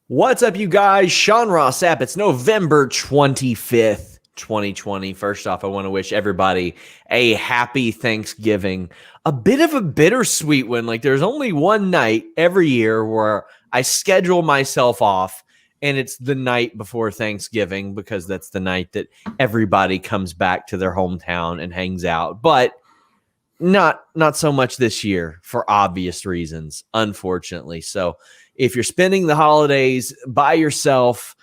What's up, you guys? Sean Ross Sapp. It's November 25th, 2020. First off, I want to wish everybody a happy Thanksgiving. A bit of a bittersweet one. Like, there's only one night every year where I schedule myself off, and it's the night before Thanksgiving because that's the night that everybody comes back to their hometown and hangs out. But not so much this year for obvious reasons, unfortunately. So if you're spending the holidays by yourself,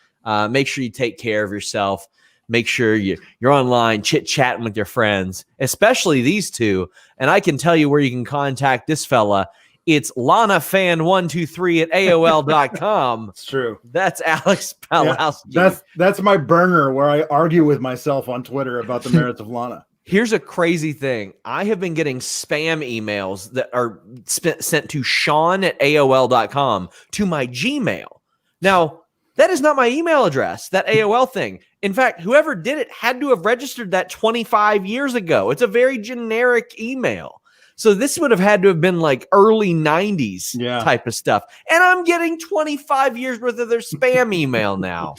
make sure you take care of yourself. Make sure you're online chit-chatting with your friends, especially these two. And I can tell you where you can contact this fella. It's LanaFan123 at AOL.com. It's true. That's Alex Pawlowski. Yeah, that's my burner where I argue with myself on Twitter about the merits of Lana. Here's a crazy thing. I have been getting spam emails that are sent to Sean at AOL.com to my Gmail. Now, that is not my email address, that AOL thing. In fact, whoever did it had to have registered that 25 years ago. It's a very generic email. So this would have had to have been like early 90s type of stuff. And I'm getting 25 years worth of their spam email now.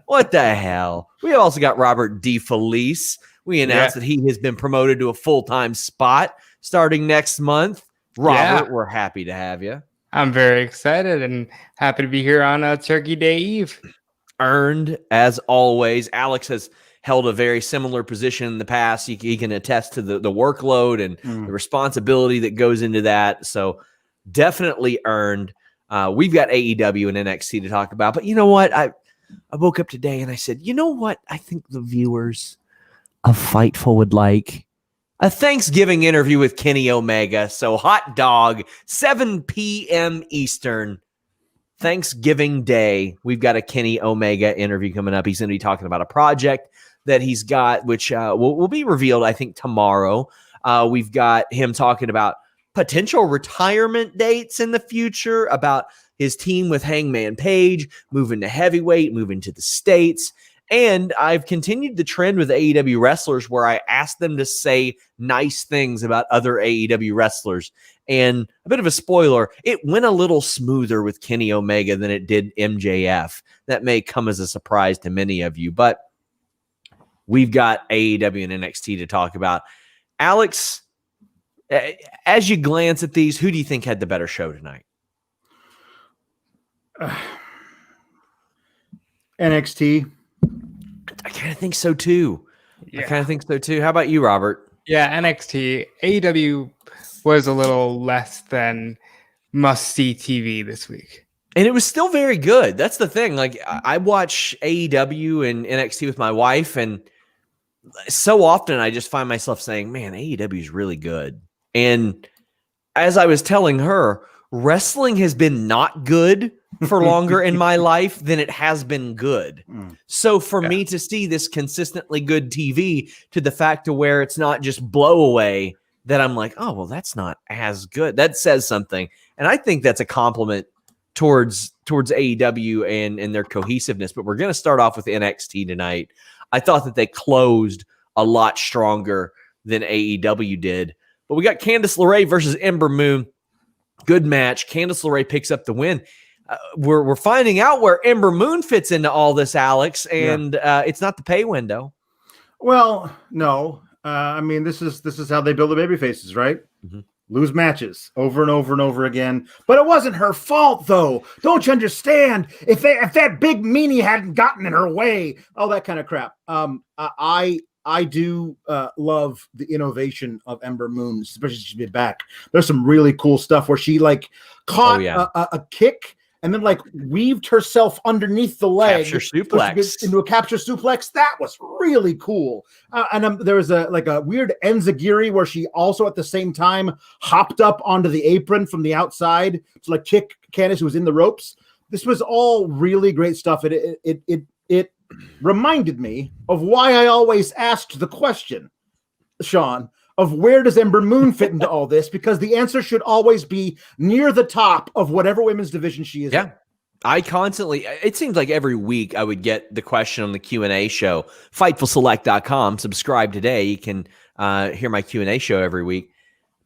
What the hell? We also got Robert Defelice. We announced that he has been promoted to a full-time spot starting next month. Robert, we're happy to have you. I'm very excited and happy to be here on Turkey Day Eve. Earned, as always. Alex has held a very similar position in the past. He can attest to the workload and the responsibility that goes into that. So definitely earned. We've got AEW and NXT to talk about. But you know what? I woke up today and I said, you know what? I think the viewers of Fightful would like a Thanksgiving interview with Kenny Omega. So hot dog, 7 p.m. Eastern, Thanksgiving Day. We've got a Kenny Omega interview coming up. He's going to be talking about a project that he's got, which will be revealed, I think, tomorrow. We've got him talking about potential retirement dates in the future, about his team with Hangman Page, moving to heavyweight, moving to the States. And I've continued the trend with AEW wrestlers where I ask them to say nice things about other AEW wrestlers. And a bit of a spoiler, it went a little smoother with Kenny Omega than it did MJF. That may come as a surprise to many of you, but we've got AEW and NXT to talk about. Alex, as you glance at these, who do you think had the better show tonight? NXT. I kind of think so too. How about you, Robert? Yeah, NXT. AEW was a little less than must-see TV this week. And it was still very good. That's the thing. Like, I watch AEW and NXT with my wife, and so often I just find myself saying, man, AEW is really good. And as I was telling her, wrestling has been not good for longer in my life than it has been good. So for me to see this consistently good TV to the fact to where it's not just blow away, that I'm like, oh, well, that's not as good. That says something. And I think that's a compliment towards AEW and their cohesiveness. But we're going to start off with NXT tonight. I thought that they closed a lot stronger than AEW did. But we got Candice LeRae versus Ember Moon. Good match. Candice LeRae picks up the win. We're finding out where Ember Moon fits into all this, Alex, and it's not the pay window. Well, no. I mean, this is how they build the baby faces, right? Lose matches over and over and over again. But it wasn't her fault, though. Don't you understand? If that big meanie hadn't gotten in her way, all that kind of crap. I do love the innovation of Ember Moon, especially she's been back. There's some really cool stuff where she like caught a kick and then like weaved herself underneath the leg into a capture suplex. That was really cool. And there was a weird enziguri where she also at the same time hopped up onto the apron from the outside to like kick Candice, who was in the ropes. This was all really great stuff. It reminded me of why I always asked the question, Sean, of where does Ember Moon fit into all this? Because the answer should always be near the top of whatever women's division she is in. I constantly, it seems like every week I would get the question on the Q&A show. Fightfulselect.com. Subscribe today. You can hear my Q&A show every week.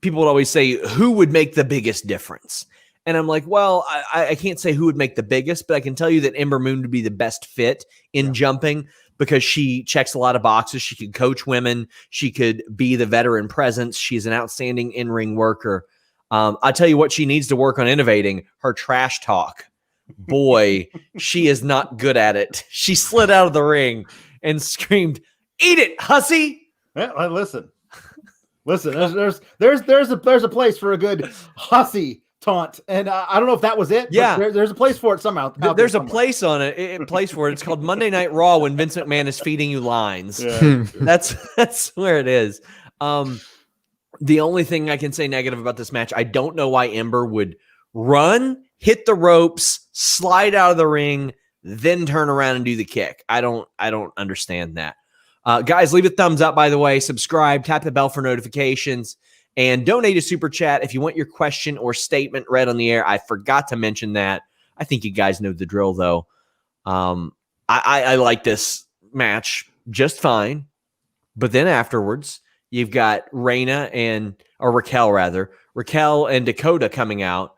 People would always say, who would make the biggest difference? And I'm like, well, I can't say who would make the biggest, but I can tell you that Ember Moon would be the best fit in jumping because she checks a lot of boxes. She could coach women. She could be the veteran presence. She's an outstanding in-ring worker. I tell you what, she needs to work on innovating her trash talk. Boy, she is not good at it. She slid out of the ring and screamed, "Eat it, hussy!" Yeah, listen. There's a place for a good hussy taunt, and I don't know if that was it. Yeah, but there's a place for it somehow. There's a place on it. Place for it. It's called Monday Night Raw when Vince McMahon is feeding you lines. Yeah. That's where it is. The only thing I can say negative about this match, I don't know why Ember would run, hit the ropes, slide out of the ring, then turn around and do the kick. I don't understand that. Guys, leave a thumbs up, by the way. Subscribe, tap the bell for notifications, and donate a super chat if you want your question or statement read on the air. I forgot to mention that. I think you guys know the drill, though. I like this match just fine. But then afterwards, you've got Raquel and Dakota coming out,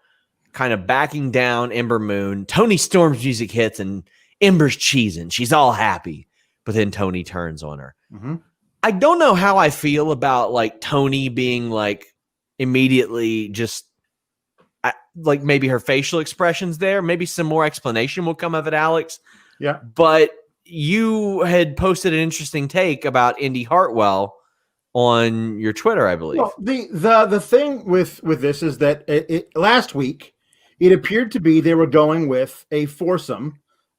kind of backing down Ember Moon. Tony Storm's music hits, and Ember's cheesing. She's all happy. But then Tony turns on her. Mm-hmm. I don't know how I feel about like Tony being like immediately just like maybe her facial expressions there. Maybe some more explanation will come of it, Alex. Yeah. But you had posted an interesting take about Indy Hartwell on your Twitter, I believe. Well, the thing with this is that last week it appeared to be they were going with a foursome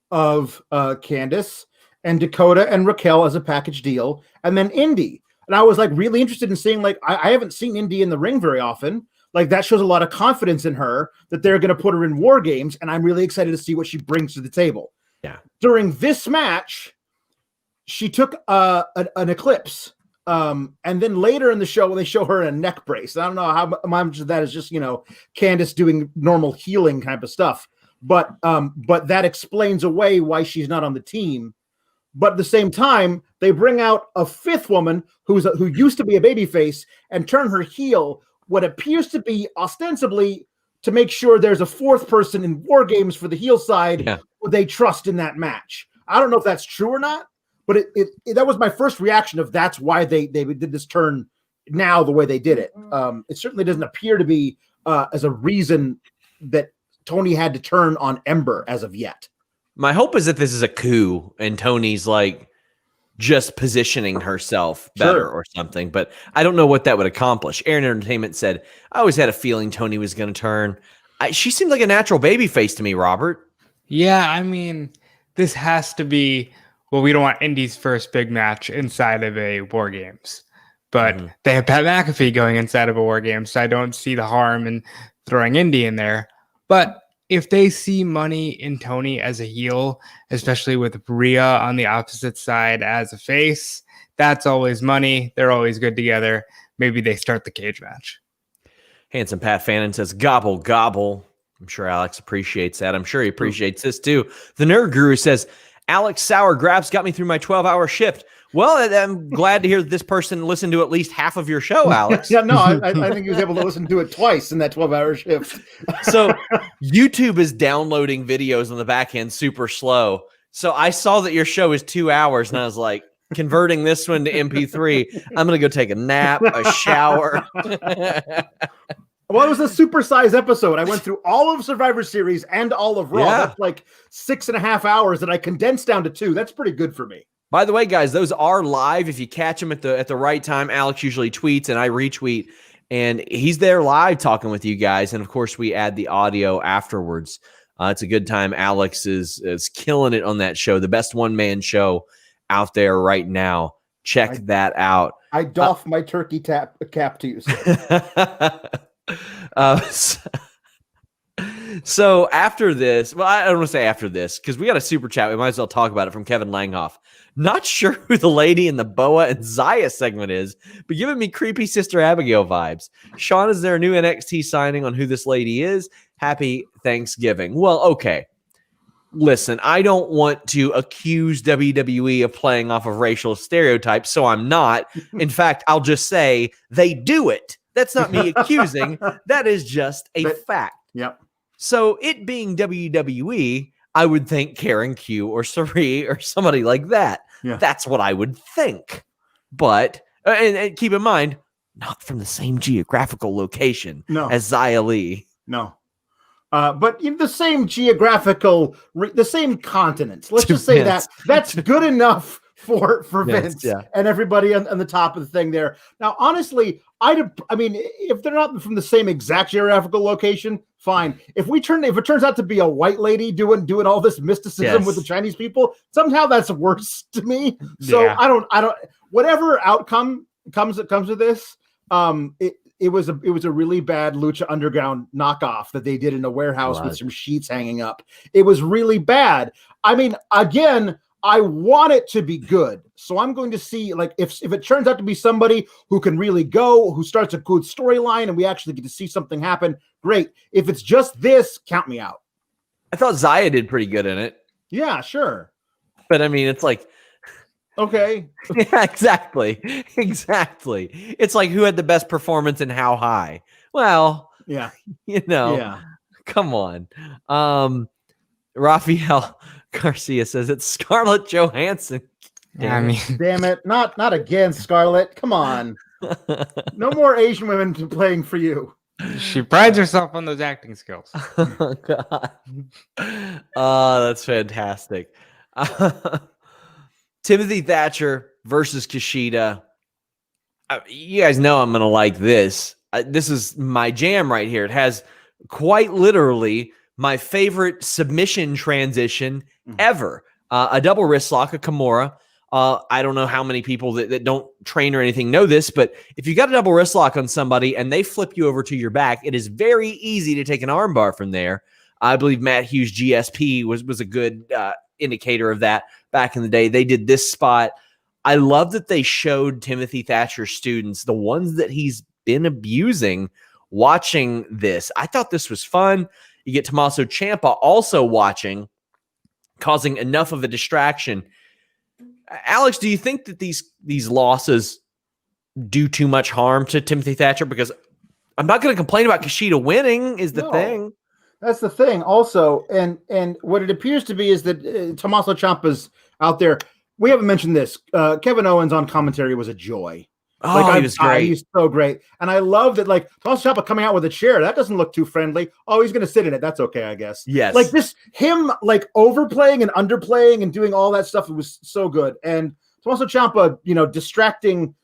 of Candice and Dakota and Raquel as a package deal, and then Indy. And I was like really interested in seeing, like, I haven't seen Indy in the ring very often. Like, that shows a lot of confidence in her that they're going to put her in War Games, and I'm really excited to see what she brings to the table. Yeah. During this match, she took an Eclipse. And then later in the show, they show her in a neck brace. I don't know how much of that is just, Candice doing normal healing kind of stuff. But that explains away why she's not on the team. But at the same time, they bring out a fifth woman who used to be a babyface and turn her heel, what appears to be ostensibly to make sure there's a fourth person in War Games for the heel side who they trust in that match. I don't know if that's true or not, but that was my first reaction of that's why they did this turn now the way they did it. It certainly doesn't appear to be as a reason that Tony had to turn on Ember as of yet. My hope is that this is a coup and Tony's like just positioning herself better or something, but I don't know what that would accomplish. Aaron Entertainment said, I always had a feeling Tony was going to turn. She seemed like a natural babyface to me, Robert. Yeah, I mean, this has to be, well, we don't want Indy's first big match inside of a War Games, but they have Pat McAfee going inside of a War Games, so I don't see the harm in throwing Indy in there. But if they see money in Tony as a heel, especially with Rhea on the opposite side as a face, that's always money. They're always good together. Maybe they start the cage match. Handsome Pat Fannin says, gobble, gobble. I'm sure Alex appreciates that. I'm sure he appreciates this too. The Nerd Guru says, Alex Sour Grabs got me through my 12-hour shift. Well, I'm glad to hear that this person listened to at least half of your show, Alex. Yeah, no, I think he was able to listen to it twice in that 12-hour shift. So YouTube is downloading videos on the back end super slow. So I saw that your show is 2 hours, and I was like, converting this one to MP3, I'm going to go take a nap, a shower. Well, it was a supersized episode. I went through all of Survivor Series and all of Raw. That's like 6.5 hours that I condensed down to 2. That's pretty good for me. By the way, guys, those are live. If you catch them at the right time, Alex usually tweets and I retweet, and he's there live talking with you guys. And of course, we add the audio afterwards. It's a good time. Alex is killing it on that show, the best one-man show out there right now. Check that out. I doff my turkey cap to you. So after this, well, I don't want to say after this because we got a super chat. We might as well talk about it from Kevin Langhoff. Not sure who the lady in the Boa and Zaya segment is, but giving me creepy Sister Abigail vibes. Sean, is there a new NXT signing on who this lady is? Happy Thanksgiving. Well, okay. Listen, I don't want to accuse WWE of playing off of racial stereotypes, so I'm not. In fact, I'll just say they do it. That's not me accusing. That is just a fact. Yep. So it being WWE, I would think Karen Q or Sari or somebody like that. Yeah. That's what I would think. But, and keep in mind, not from the same geographical location as Xia Li. No. But the same geographical, the same continents. Let's just say that's good enough for Vince and everybody on the top of the thing there. Now, honestly, I mean, if they're not from the same exact geographical location, fine. If it turns out to be a white lady doing all this mysticism with the Chinese people, somehow that's worse to me. So I don't. Whatever outcome comes with this, it was a really bad Lucha Underground knockoff that they did in a warehouse with some sheets hanging up. It was really bad. I mean, again, I want it to be good. So I'm going to see, like, if it turns out to be somebody who can really go, who starts a good storyline, and we actually get to see something happen, great. If it's just this, count me out. I thought Xia did pretty good in it. Yeah, sure. But I mean, it's like, okay. Yeah, exactly. It's like, who had the best performance and how high? Well, yeah, come on. Rafael Garcia says it's Scarlett Johansson. Damn it. Not again, Scarlett. Come on. No more Asian women playing for you. She prides herself on those acting skills. Oh, God. Oh, that's fantastic. Timothy Thatcher versus Kushida. You guys know I'm going to like this. This is my jam right here. It has quite literally my favorite submission transition ever. A double wrist lock, a Kimura. I don't know how many people that don't train or anything know this, but if you got a double wrist lock on somebody and they flip you over to your back, it is very easy to take an armbar from there. I believe Matt Hughes' GSP was a good indicator of that back in the day. They did this spot. I love that they showed Timothy Thatcher's students, the ones that he's been abusing, watching this. I thought this was fun. You get Tommaso Ciampa also watching, causing enough of a distraction. Alex, do you think that these losses do too much harm to Timothy Thatcher? Because I'm not going to complain about Kushida winning is the thing. That's the thing also. And what it appears to be is that Tommaso Ciampa's out there. We haven't mentioned this. Kevin Owens on commentary was a joy. Oh, he was great. He's so great. And I love that, like, Tommaso Ciampa coming out with a chair. That doesn't look too friendly. Oh, he's going to sit in it. That's okay, I guess. Yes. Like him, like, overplaying and underplaying and doing all that stuff. It was so good. And Tommaso Ciampa, distracting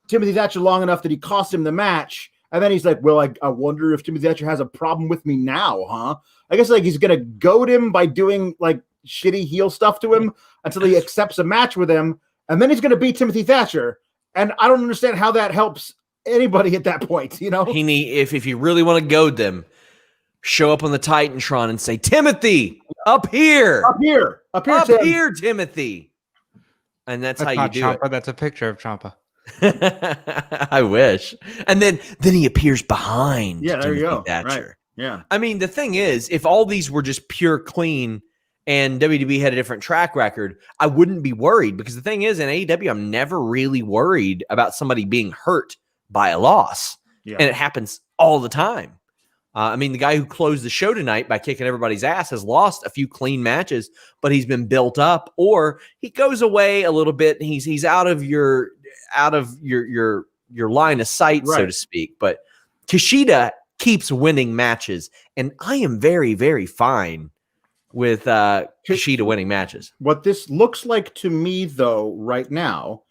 Timothy Thatcher long enough that he cost him the match. And then he's like, well, I wonder if Timothy Thatcher has a problem with me now, huh? I guess, like, he's going to goad him by doing, like, shitty heel stuff to him until he accepts a match with him. And then he's going to beat Timothy Thatcher. And I don't understand how that helps anybody at that point, If you really want to goad them, show up on the Titantron and say, Timothy, up here, Timothy. And that's how you do Ciampa, it. That's a picture of Ciampa. I wish. And then he appears behind. Yeah, there Timothy you go. Thatcher. Right. Yeah. I mean, the thing is, if all these were just pure clean and WWE had a different track record, I wouldn't be worried, because the thing is, in AEW, I'm never really worried about somebody being hurt by a loss. Yeah. And it happens all the time. I mean, the guy who closed the show tonight by kicking everybody's ass has lost a few clean matches, but he's been built up, or he goes away a little bit and he's out of your line of sight, right, so to speak. But Kushida keeps winning matches, and I am very, very fine with Kushida winning matches. What this looks like to me, though, right now,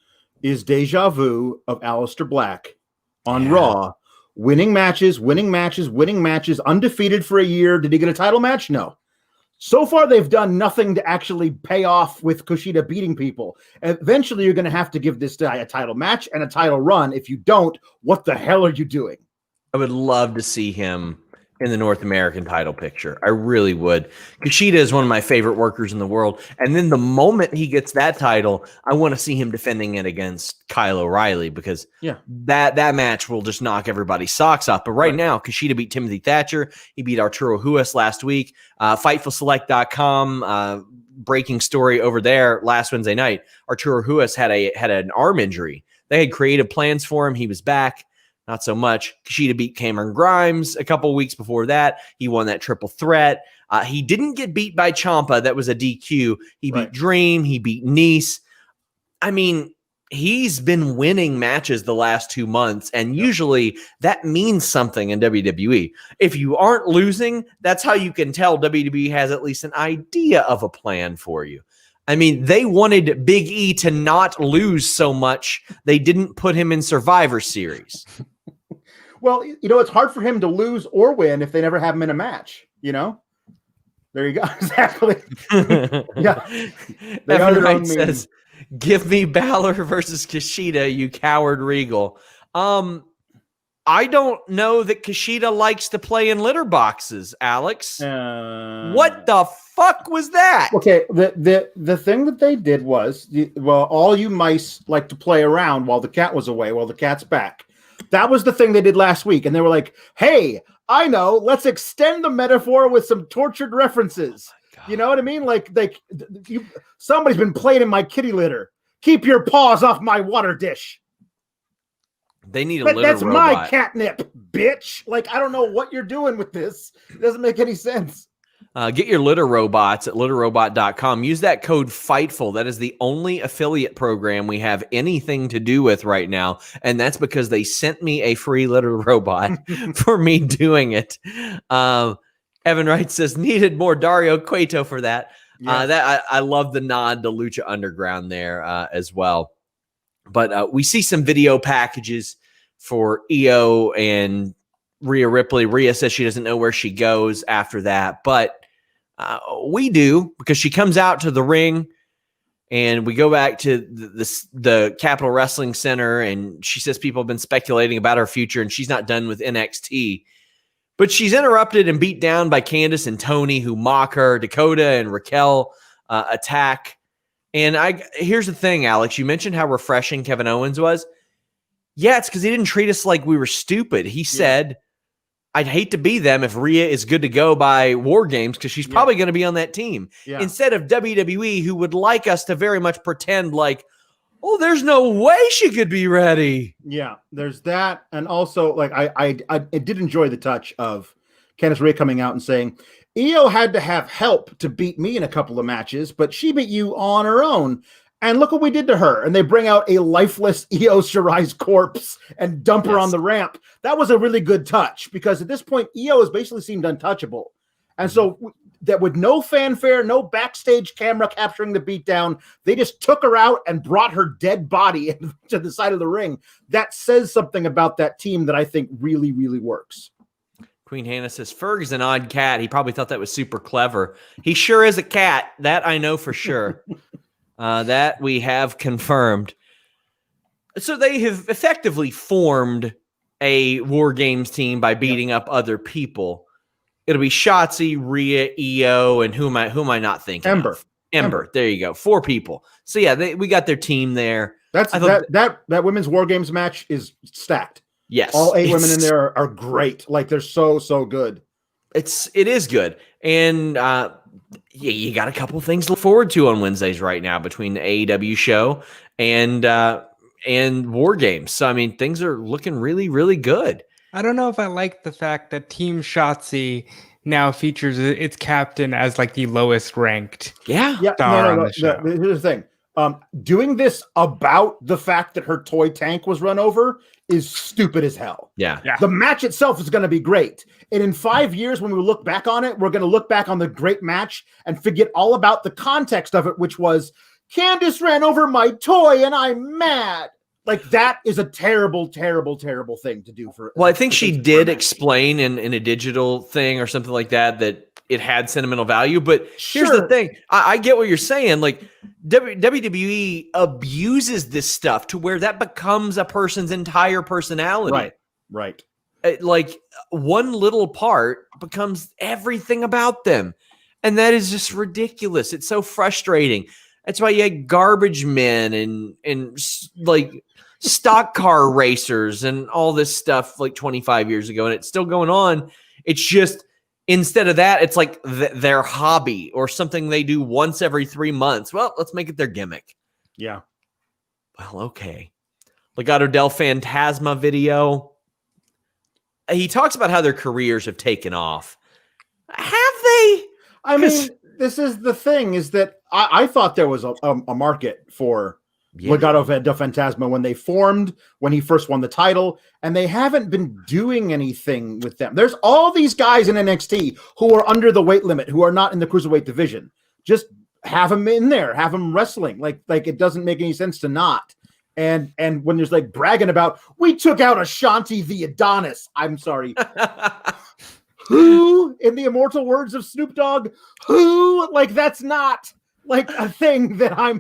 is deja vu of Aleister Black on Raw, winning matches, undefeated for a year. Did he get a title match? No. So far, they've done nothing to actually pay off with Kushida beating people. Eventually, you're going to have to give this guy a title match and a title run. If you don't, what the hell are you doing? I would love to see him in the North American title picture. I really would. Kushida is one of my favorite workers in the world. And then the moment he gets that title, I want to see him defending it against Kyle O'Reilly, because that match will just knock everybody's socks off. But right now, Kushida beat Timothy Thatcher. He beat Arturo Ruas last week. FightfulSelect.com, breaking story over there last Wednesday night. Arturo Ruas had an arm injury. They had creative plans for him. He was back. not so much. Kushida beat Cameron Grimes a couple weeks before that. He won that triple threat. He didn't get beat by Ciampa. That was a DQ. He beat Dream. He beat Nice. I mean, he's been winning matches the last 2 months, and usually that means something in WWE. If you aren't losing, that's how you can tell WWE has at least an idea of a plan for you. I mean, they wanted Big E to not lose so much, they didn't put him in Survivor Series. Well, it's hard for him to lose or win if they never have him in a match, There you go. Exactly. Yeah. Evan Wright says, give me Balor versus Kushida, you coward Regal. I don't know that Kushida likes to play in litter boxes, Alex. What the fuck was that? Okay, the thing that they did was, all you mice like to play around while the cat was away, while the cat's back. That was the thing they did last week, and they were like, hey, I know, let's extend the metaphor with some tortured references. You know what I mean? Somebody's been playing in my kitty litter. Keep your paws off my water dish. They need a litter That's robot. my catnip, bitch. I don't know what you're doing with this. It doesn't make any sense. Get your litter robots at litterrobot.com. Use that code Fightful. That is the only affiliate program we have anything to do with right now. And that's because they sent me a free litter robot for me doing it. Evan Wright says, needed more Dario Cueto for that. Yes. I love the nod to Lucha Underground there as well. But we see some video packages for Io and Rhea Ripley. Rhea says she doesn't know where she goes after that, but we do, because she comes out to the ring and we go back to the Capitol Wrestling Center, and she says people have been speculating about her future and she's not done with NXT. But she's interrupted and beat down by Candice and Tony, who mock her. Dakota and Raquel attack. And here's the thing, Alex. You mentioned how refreshing Kevin Owens was. Yeah, it's because he didn't treat us like we were stupid. He said, I'd hate to be them if Rhea is good to go by War Games, because she's probably going to be on that team. Yeah. Instead of WWE, who would like us to very much pretend like, oh, there's no way she could be ready. Yeah, there's that. And also, I did enjoy the touch of Candice Rhea coming out and saying, Io had to have help to beat me in a couple of matches, but she beat you on her own. And look what we did to her. And they bring out a lifeless Io Shirai's corpse and dump her on the ramp. That was a really good touch, because at this point, Io has basically seemed untouchable. And so that with no fanfare, no backstage camera capturing the beatdown, they just took her out and brought her dead body to the side of the ring. That says something about that team that I think really, really works. Queen Hannah says, Ferg is an odd cat. He probably thought that was super clever. He sure is a cat. That I know for sure. That we have confirmed. So they have effectively formed a War Games team by beating up other people. It'll be Shotzi, Rhea, Io, and who am I not thinking? Ember. There you go. 4 people. So yeah, we got their team there. That women's War Games match is stacked. Yes, all 8 women in there are great. They're so good. It is good, and you got a couple things to look forward to on Wednesdays right now between the AEW show and War Games. So I mean, things are looking really, really good. I don't know if I like the fact that Team Shotzi now features its captain as the lowest ranked star on the show. Here's the thing. Doing this about the fact that her toy tank was run over is stupid as hell. Yeah. The match itself is going to be great. And in 5 years, when we look back on it, we're going to look back on the great match and forget all about the context of it, which was Candice ran over my toy and I'm mad. That is a terrible, terrible, terrible thing to do for. Well, I think she did explain in a digital thing or something like that it had sentimental value. But here's the thing. I get what you're saying. WWE abuses this stuff to where that becomes a person's entire personality. Right. One little part becomes everything about them. And that is just ridiculous. It's so frustrating. That's why you had garbage men and stock car racers and all this stuff 25 years ago. And it's still going on. It's just, instead of that, it's their hobby or something they do once every 3 months. Well, let's make it their gimmick. Yeah. Well, okay. Legado del Fantasma video. he talks about how their careers have taken off. Have they? I mean, this is the thing, is that I thought there was a market for Legado del Fantasma when they formed, when he first won the title, and they haven't been doing anything with them. There's all these guys in NXT who are under the weight limit, who are not in the cruiserweight division. Just have them in there, have them wrestling. Like it doesn't make any sense to not. And when there's like bragging about, we took out Ashanti the Adonis. I'm sorry. Who, in the immortal words of Snoop Dogg, who, like, that's not like a thing that I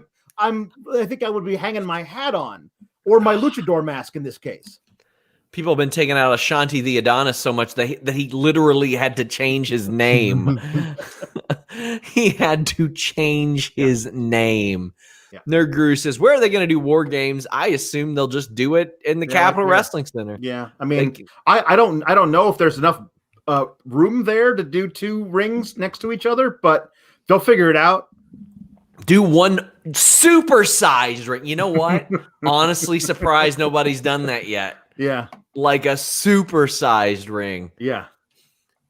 think I would be hanging my hat on, or my luchador mask in this case. People have been taking out Ashanti the Adonis so much that he literally had to change his name. He had to change his name. Yeah. Nerd Guru says, where are they going to do War Games? I assume they'll just do it in the Capitol Wrestling Center. Yeah. I mean, I don't know if there's enough room there to do 2 rings next to each other, but they'll figure it out. Do one super-sized ring. You know what? Honestly, surprised nobody's done that yet. Yeah. Like a super-sized ring. Yeah.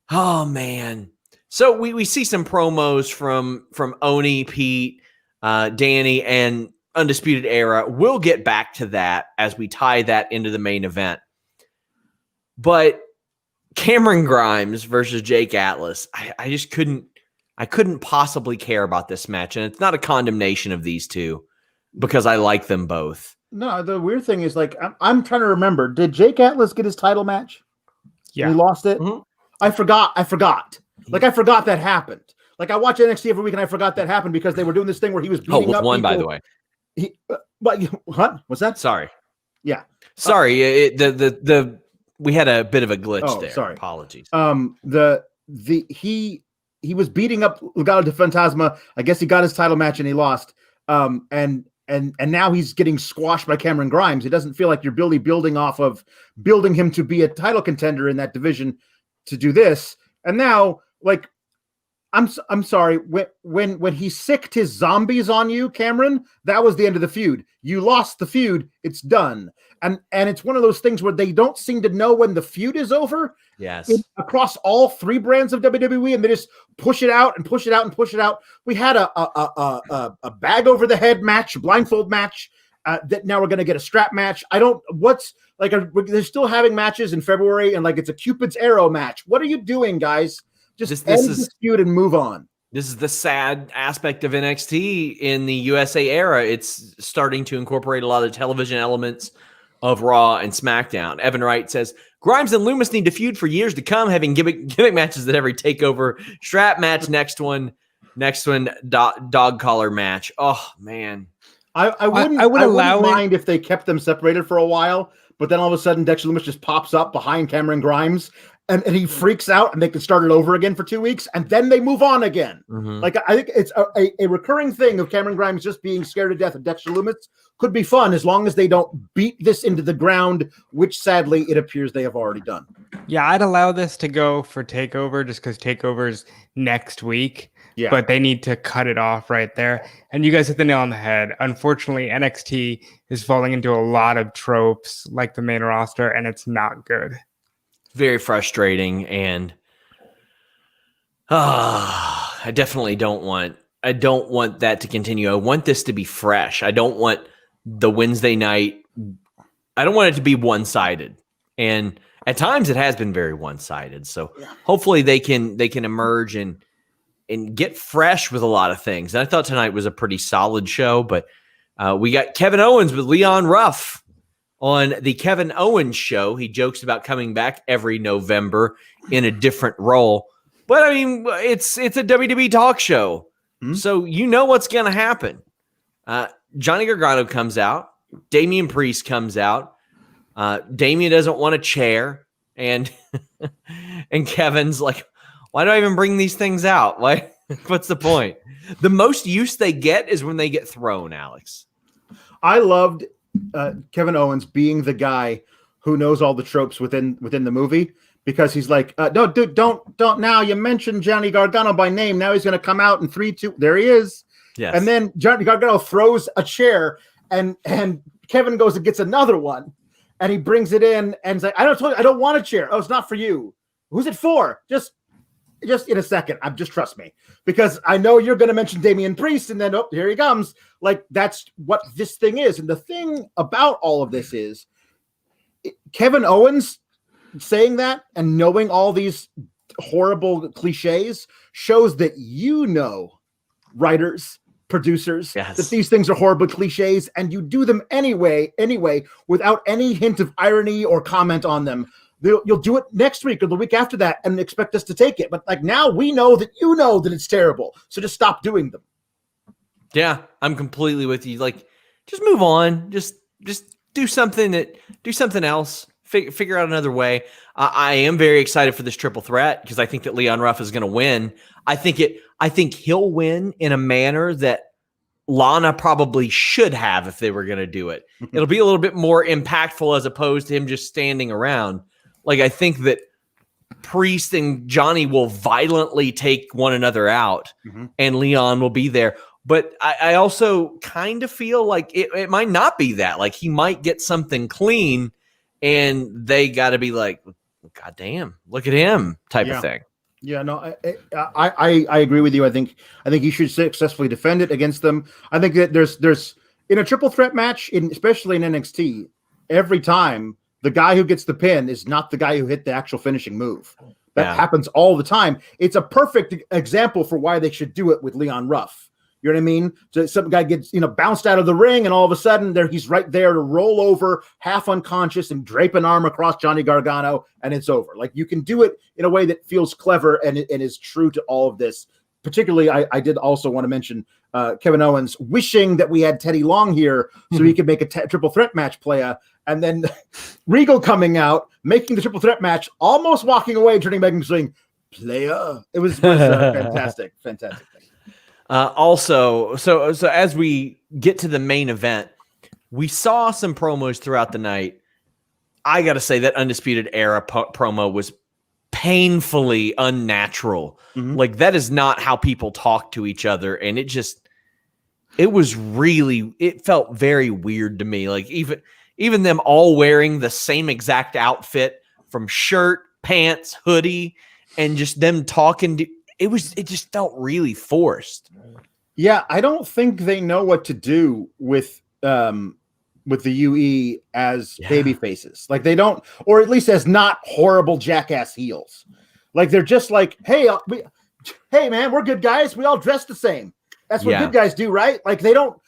Oh, man. So we see some promos from Oni, Pete, Danny, and Undisputed Era. We'll get back to that as we tie that into the main event. But Cameron Grimes versus Jake Atlas, I just couldn't possibly care about this match. And it's not a condemnation of these two because I like them both. No, the weird thing is, like, I'm trying to remember, did Jake Atlas get his title match? Yeah. And he lost it? Mm-hmm. I forgot. Like, I forgot that happened. Like, I watch NXT every week and I forgot that happened because they were doing this thing where he was beating up one, people. by the way. What? What's that? Sorry. Yeah. Sorry. We had a bit of a glitch there. Sorry. Apologies. He was beating up Legado del Fantasma. I guess he got his title match and he lost. And now he's getting squashed by Cameron Grimes. It doesn't feel like you're building off of building him to be a title contender in that division to do this. And now, like, I'm sorry, when he sicked his zombies on you, Cameron, that was the end of the feud. You lost the feud, it's done. And it's one of those things where they don't seem to know when the feud is over. Yes. Across all 3 brands of WWE, and they just push it out and push it out and push it out. We had a bag over the head match, blindfold match, that now we're going to get a strap match. They're still having matches in February, and like it's a Cupid's arrow match. What are you doing, guys? Just end this feud and move on. This is the sad aspect of NXT in the USA era. It's starting to incorporate a lot of the television elements of Raw and SmackDown. Evan Wright says, Grimes and Loomis need to feud for years to come, having gimmick matches at every takeover. Strap match, next one, dog collar match. Oh, man. I wouldn't mind if they kept them separated for a while, but then all of a sudden Dexter Loomis just pops up behind Cameron Grimes and he freaks out and they can start it over again for 2 weeks and then they move on again. Mm-hmm. Like, I think it's a recurring thing of Cameron Grimes just being scared to death of Dexter Loomis could be fun as long as they don't beat this into the ground, which sadly it appears they have already done. Yeah, I'd allow this to go for TakeOver just because TakeOver's next week. Yeah. But they need to cut it off right there. And you guys hit the nail on the head. Unfortunately, NXT is falling into a lot of tropes like the main roster, and it's not good. Very frustrating, and I definitely don't want that to continue. I want this to be fresh. I don't want the Wednesday night. I don't want it to be one-sided. And at times it has been very one-sided. So hopefully they can emerge and get fresh with a lot of things. And I thought tonight was a pretty solid show, but we got Kevin Owens with Leon Ruff on the Kevin Owens show. He jokes about coming back every November in a different role. But I mean, it's a WWE talk show. Mm-hmm. So you know what's going to happen. Johnny Gargano comes out. Damian Priest comes out. Damian doesn't want a chair. And Kevin's like, why do I even bring these things out? Why? What's the point? The most use they get is when they get thrown, Alex. I loved Kevin Owens being the guy who knows all the tropes within the movie, because he's like, no, dude, don't now. You mentioned Johnny Gargano by name. Now he's going to come out in 3, 2. There he is. Yes. And then Johnny Gargano throws a chair and Kevin goes and gets another one. and he brings it in and he's like, I don't want a chair. Oh, it's not for you. Who's it for? Just in a second. Just trust me, because I know you're going to mention Damian Priest, and then here he comes. Like, that's what this thing is. And the thing about all of this is Kevin Owens saying that and knowing all these horrible cliches shows that, writers, producers, that these things are horrible cliches, and you do them anyway, without any hint of irony or comment on them. You'll do it next week or the week after that and expect us to take it. But like, now we know that that it's terrible. So just stop doing them. Yeah, I'm completely with you. Like, just move on. Just do something else. Figure out another way. I am very excited for this triple threat because I think that Leon Ruff is going to win. I think he'll win in a manner that Lana probably should have if they were going to do it. It'll be a little bit more impactful as opposed to him just standing around. Like, I think that Priest and Johnny will violently take one another out, and Leon will be there. But I also kind of feel like it might not be that. Like, he might get something clean, and they got to be like, God damn, look at him type of thing. Yeah, no, I agree with you. I think he should successfully defend it against them. I think that there's in a triple threat match, especially in NXT, every time the guy who gets the pin is not the guy who hit the actual finishing move. That happens all the time. It's a perfect example for why they should do it with Leon Ruff. You know what I mean? So some guy gets, bounced out of the ring, and all of a sudden he's right there to roll over, half unconscious, and drape an arm across Johnny Gargano, and it's over. Like, you can do it in a way that feels clever and is true to all of this. Particularly, I did also want to mention Kevin Owens wishing that we had Teddy Long here so he could make a triple threat match playa, and then Regal coming out, making the triple threat match, almost walking away, turning back and saying, "Playa." It was fantastic. Also, so as we get to the main event, we saw some promos throughout the night. I got to say that Undisputed Era promo was painfully unnatural. Like, that is not how people talk to each other. And it felt very weird to me. Like, even them all wearing the same exact outfit, from shirt, pants, hoodie, and just them talking it just felt really forced. Yeah, I don't think they know what to do with the UE as baby faces. Like, they don't, or at least as not horrible jackass heels. Like, they're just like, hey man, we're good guys. We all dress the same. That's what good guys do, right? Like, they don't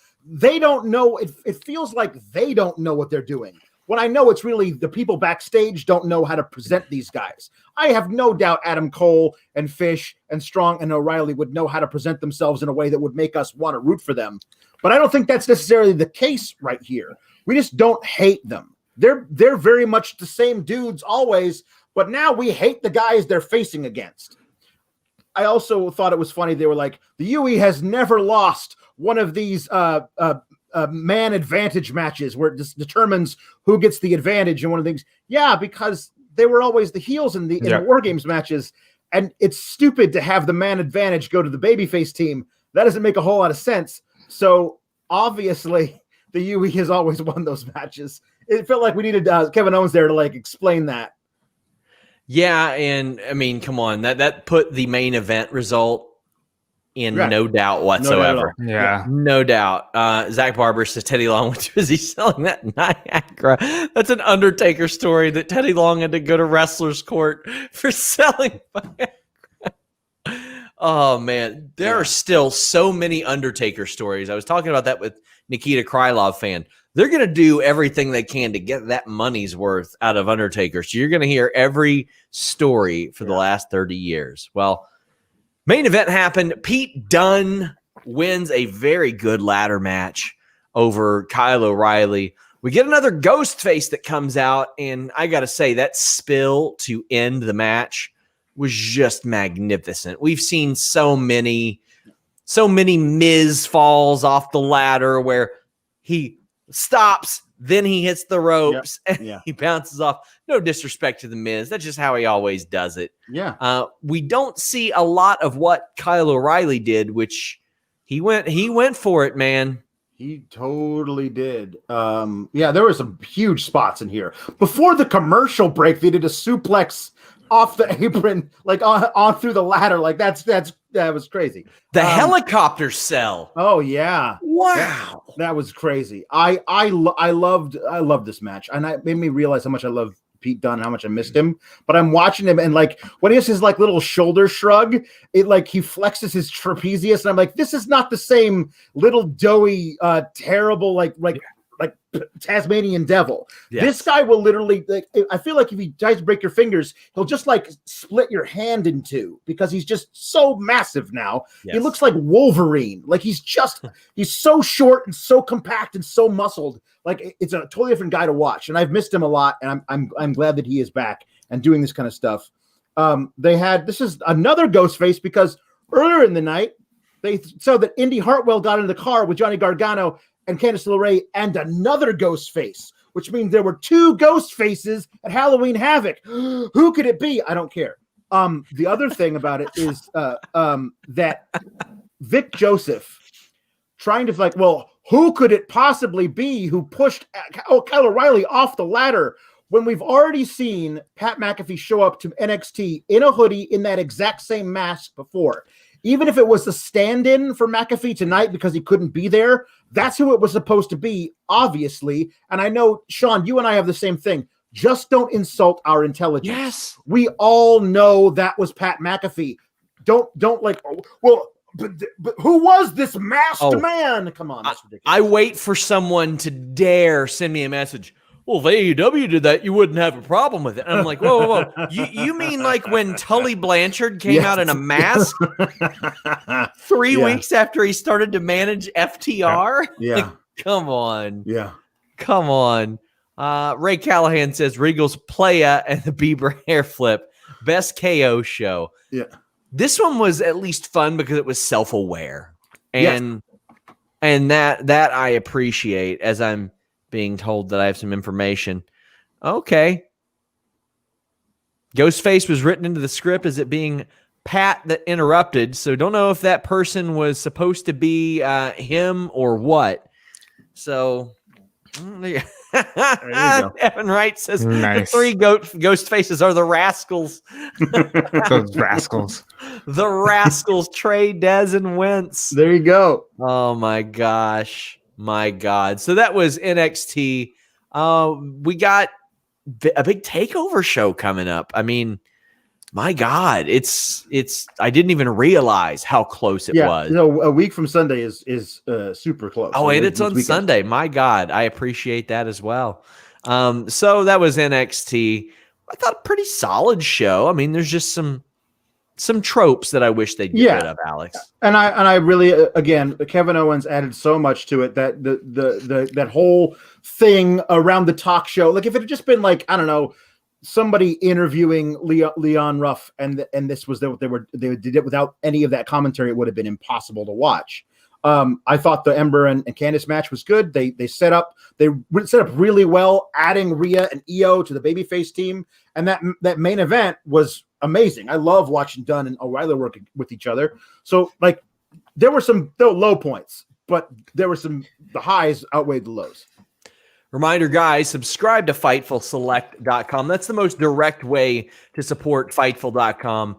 know. It feels like they don't know what they're doing. When I know it's really the people backstage don't know how to present these guys. I have no doubt Adam Cole and Fish and Strong and O'Reilly would know how to present themselves in a way that would make us want to root for them. But I don't think that's necessarily the case right here. We just don't hate them. They're very much the same dudes always, but now we hate the guys they're facing against. I also thought it was funny. They were like, the UE has never lost one of these man advantage matches where it just determines who gets the advantage. And one of the things, because they were always the heels in the War Games matches. And it's stupid to have the man advantage go to the babyface team. That doesn't make a whole lot of sense. So obviously the UE has always won those matches. It felt like we needed Kevin Owens there to like explain that. Yeah. And I mean, come on, that put the main event result in no doubt whatsoever. No doubt. Zach Barber says Teddy Long went to busy selling that Niagara. That's an Undertaker story that Teddy Long had to go to Wrestler's Court for selling Viagra. Oh man, there are still so many Undertaker stories. I was talking about that with Nikita Krylov fan. They're going to do everything they can to get that money's worth out of Undertaker. So you're going to hear every story for the last 30 years. Well, main event happened. Pete Dunne wins a very good ladder match over Kyle O'Reilly. We get another ghost face that comes out, and I got to say that spill to end the match was just magnificent. We've seen so many Miz falls off the ladder where he stops, then he hits the ropes, and he bounces off. No disrespect to the Miz. That's just how he always does it. Yeah. We don't see a lot of what Kyle O'Reilly did, which he went for it, man. He totally did. Yeah, there were some huge spots in here. Before the commercial break, they did a suplex off the apron, like on through the ladder. Like that was crazy. The helicopter cell. Oh yeah. Wow. That was crazy. I loved this match, and it made me realize how much I love Pete Dunne and how much I missed him. But I'm watching him, and like when he has his like little shoulder shrug, it like he flexes his trapezius, and I'm like, this is not the same little doughy, terrible like Tasmanian devil. Yes. This guy will literally, like, I feel like if he tries to break your fingers, he'll just like split your hand in two because he's just so massive now. Yes. He looks like Wolverine. Like he's so short and so compact and so muscled. Like it's a totally different guy to watch. And I've missed him a lot. And I'm glad that he is back and doing this kind of stuff. This is another ghost face because earlier in the night, they saw that Indy Hartwell got in the car with Johnny Gargano and Candice LeRae and another ghost face, which means there were two ghost faces at Halloween Havoc. Who could it be? I don't care. The other thing about it is that Vic Joseph trying to like, well, who could it possibly be who pushed Kyle O'Reilly off the ladder when we've already seen Pat McAfee show up to NXT in a hoodie in that exact same mask before? Even if it was the stand-in for McAfee tonight because he couldn't be there, that's who it was supposed to be, obviously. And I know, Sean, you and I have the same thing. Just don't insult our intelligence. Yes. We all know that was Pat McAfee. Don't like, well, but who was this masked man? Come on, that's ridiculous. I wait for someone to dare send me a message. Well, if AEW did that, you wouldn't have a problem with it. And I'm like, whoa. You mean like when Tully Blanchard came out in a mask 3 weeks after he started to manage FTR? Yeah. Like, come on. Yeah. Come on. Ray Callahan says Regal's Playa and the Bieber hair flip. Best KO show. Yeah. This one was at least fun because it was self-aware. And that I appreciate as I'm being told that I have some information. Okay. Ghostface was written into the script as it being Pat that interrupted. So don't know if that person was supposed to be him or what. So there you go. Evan Wright says nice. The three ghost faces are the Rascals. Those rascals. The Rascals, Trey, Dez, and Wentz. There you go. Oh my gosh. My God. So that was NXT. We got a big takeover show coming up. I mean, my God, it's I didn't even realize how close it was. A week from Sunday is super close. Oh, and it's on weekend. Sunday. My God, I appreciate that as well. So that was NXT. I thought a pretty solid show. I mean, there's just some tropes that I wish they'd get rid of, Alex. And I really, again, Kevin Owens added so much to it that that whole thing around the talk show, like if it had just been like, I don't know, somebody interviewing Leon Ruff and this was what they did it without any of that commentary, it would have been impossible to watch. I thought the Ember and Candice match was good. They set up really well, adding Rhea and Io to the babyface team, and that main event was amazing. I love watching Dunn and O'Reilly working with each other. So like there were low points, but the highs outweighed the lows. Reminder, guys, subscribe to FightfulSelect.com. That's the most direct way to support Fightful.com.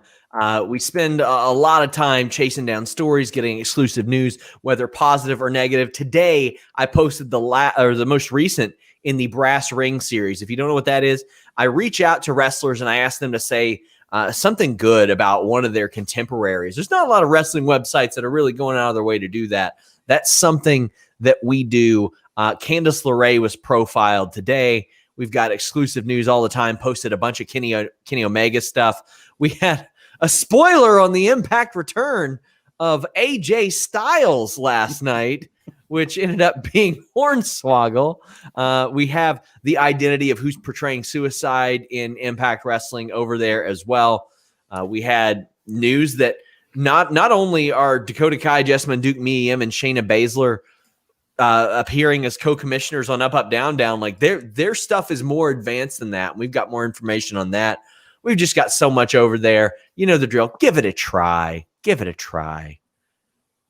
We spend a lot of time chasing down stories, getting exclusive news, whether positive or negative. Today, I posted the most recent in the Brass Ring series. If you don't know what that is, I reach out to wrestlers and I ask them to say something good about one of their contemporaries. There's not a lot of wrestling websites that are really going out of their way to do that. That's something that we do. Candice LeRae was profiled today. We've got exclusive news all the time, posted a bunch of Kenny Omega stuff. We had a spoiler on the Impact return of AJ Styles last night, which ended up being Hornswoggle. We have the identity of who's portraying Suicide in Impact Wrestling over there as well. We had news that not only are Dakota Kai, Jessamine Duke, Mia Yim, and Shayna Baszler appearing as co-commissioners on Up, Up, Down, Down, like their stuff is more advanced than that. We've got more information on that. We've just got so much over there. You know the drill. Give it a try. Give it a try.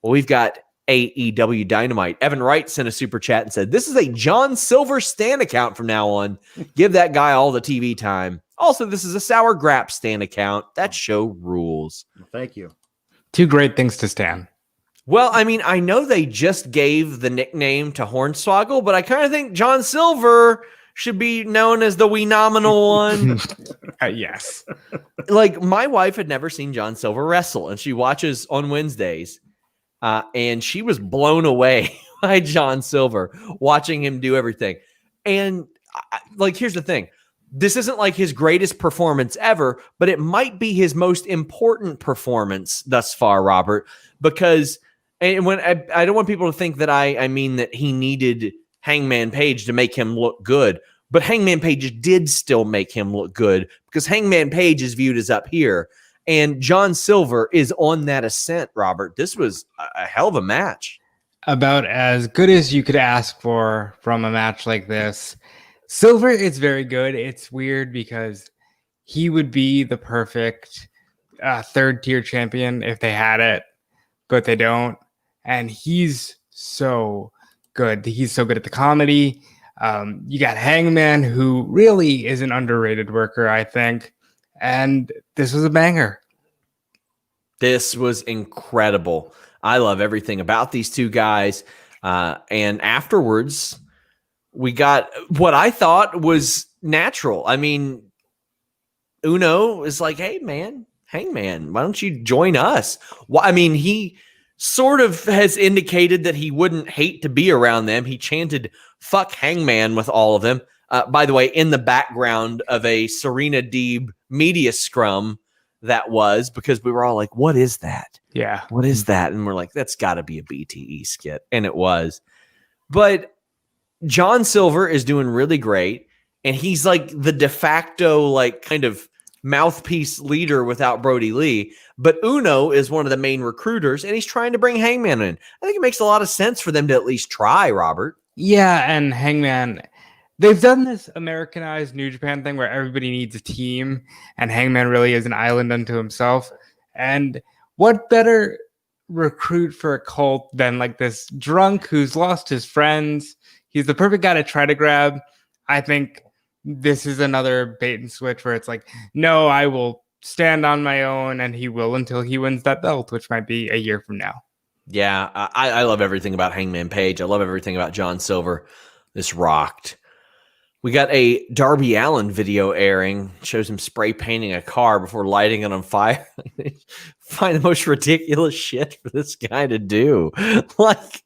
Well, we've got AEW Dynamite. Evan Wright sent a super chat and said, "This is a John Silver Stan account from now on. Give that guy all the TV time. Also, this is a Sour Grap Stan account. That show rules." Thank you. Two great things to Stan. Well, I mean, I know they just gave the nickname to Hornswoggle, but I kind of think John Silver should be known as the wee nominal one. Yes. Like, my wife had never seen John Silver wrestle, and she watches on Wednesdays, and she was blown away by John Silver, watching him do everything. And, here's the thing. This isn't like his greatest performance ever, but it might be his most important performance thus far, Robert, because and when I don't want people to think that I mean that he needed Hangman Page to make him look good, but Hangman Page did still make him look good because Hangman Page is viewed as up here, and John Silver is on that ascent, Robert. This was a hell of a match. About as good as you could ask for from a match like this. Silver is very good. It's weird because he would be the perfect third tier champion if they had it, but they don't. And he's so good. He's so good at the comedy. You got Hangman, who really is an underrated worker, I think. And this was a banger. This was incredible. I love everything about these two guys. And afterwards, we got what I thought was natural. I mean, Uno is like, "Hey, man, Hangman, why don't you join us?" Well, I mean, he sort of has indicated that he wouldn't hate to be around them. He chanted "fuck Hangman" with all of them. By the way, in the background of a Serena Deeb media scrum that was, because we were all like, "What is that? Yeah. What is that?" And we're like, "That's got to be a BTE skit." And it was. But John Silver is doing really great. And he's like the de facto, like, kind of mouthpiece leader without Brody Lee. But Uno is one of the main recruiters, and he's trying to bring Hangman in. I think it makes a lot of sense for them to at least try, Robert. Yeah, and Hangman, they've done this Americanized New Japan thing where everybody needs a team, and Hangman really is an island unto himself. And what better recruit for a cult than like this drunk who's lost his friends? He's the perfect guy to try to grab. I think this is another bait and switch where it's like, no, I will stand on my own, and he will until he wins that belt, which might be a year from now. Yeah, I love everything about Hangman Page. I love everything about John Silver. This rocked. We got a Darby Allin video airing. It shows him spray painting a car before lighting it on fire. Find the most ridiculous shit for this guy to do. Like,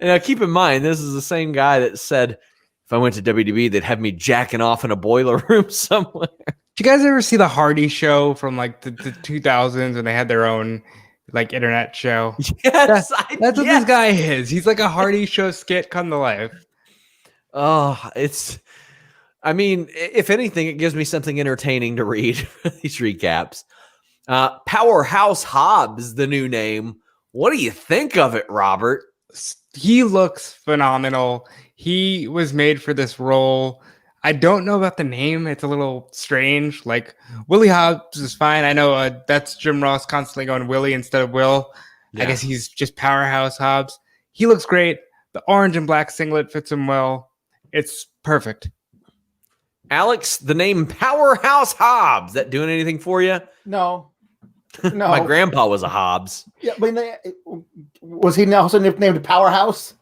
now keep in mind, this is the same guy that said, if I went to WWE, they'd have me jacking off in a boiler room somewhere. Did you guys ever see the Hardy show from like the 2000s when they had their own like internet show? Yes, that's what this guy is. He's like a Hardy show skit come to life. Oh, I mean, if anything, it gives me something entertaining to read these recaps. Powerhouse Hobbs, the new name. What do you think of it, Robert? He looks phenomenal. He was made for this role. I don't know about the name. It's a little strange. Like, Willie Hobbs is fine. I know that's Jim Ross constantly going Willie instead of Will. Yeah. I guess he's just Powerhouse Hobbs. He looks great. The orange and black singlet fits him well. It's perfect. Alex, the name Powerhouse Hobbs, that doing anything for you? No. My grandpa was a Hobbs. Yeah, but was he also named Powerhouse?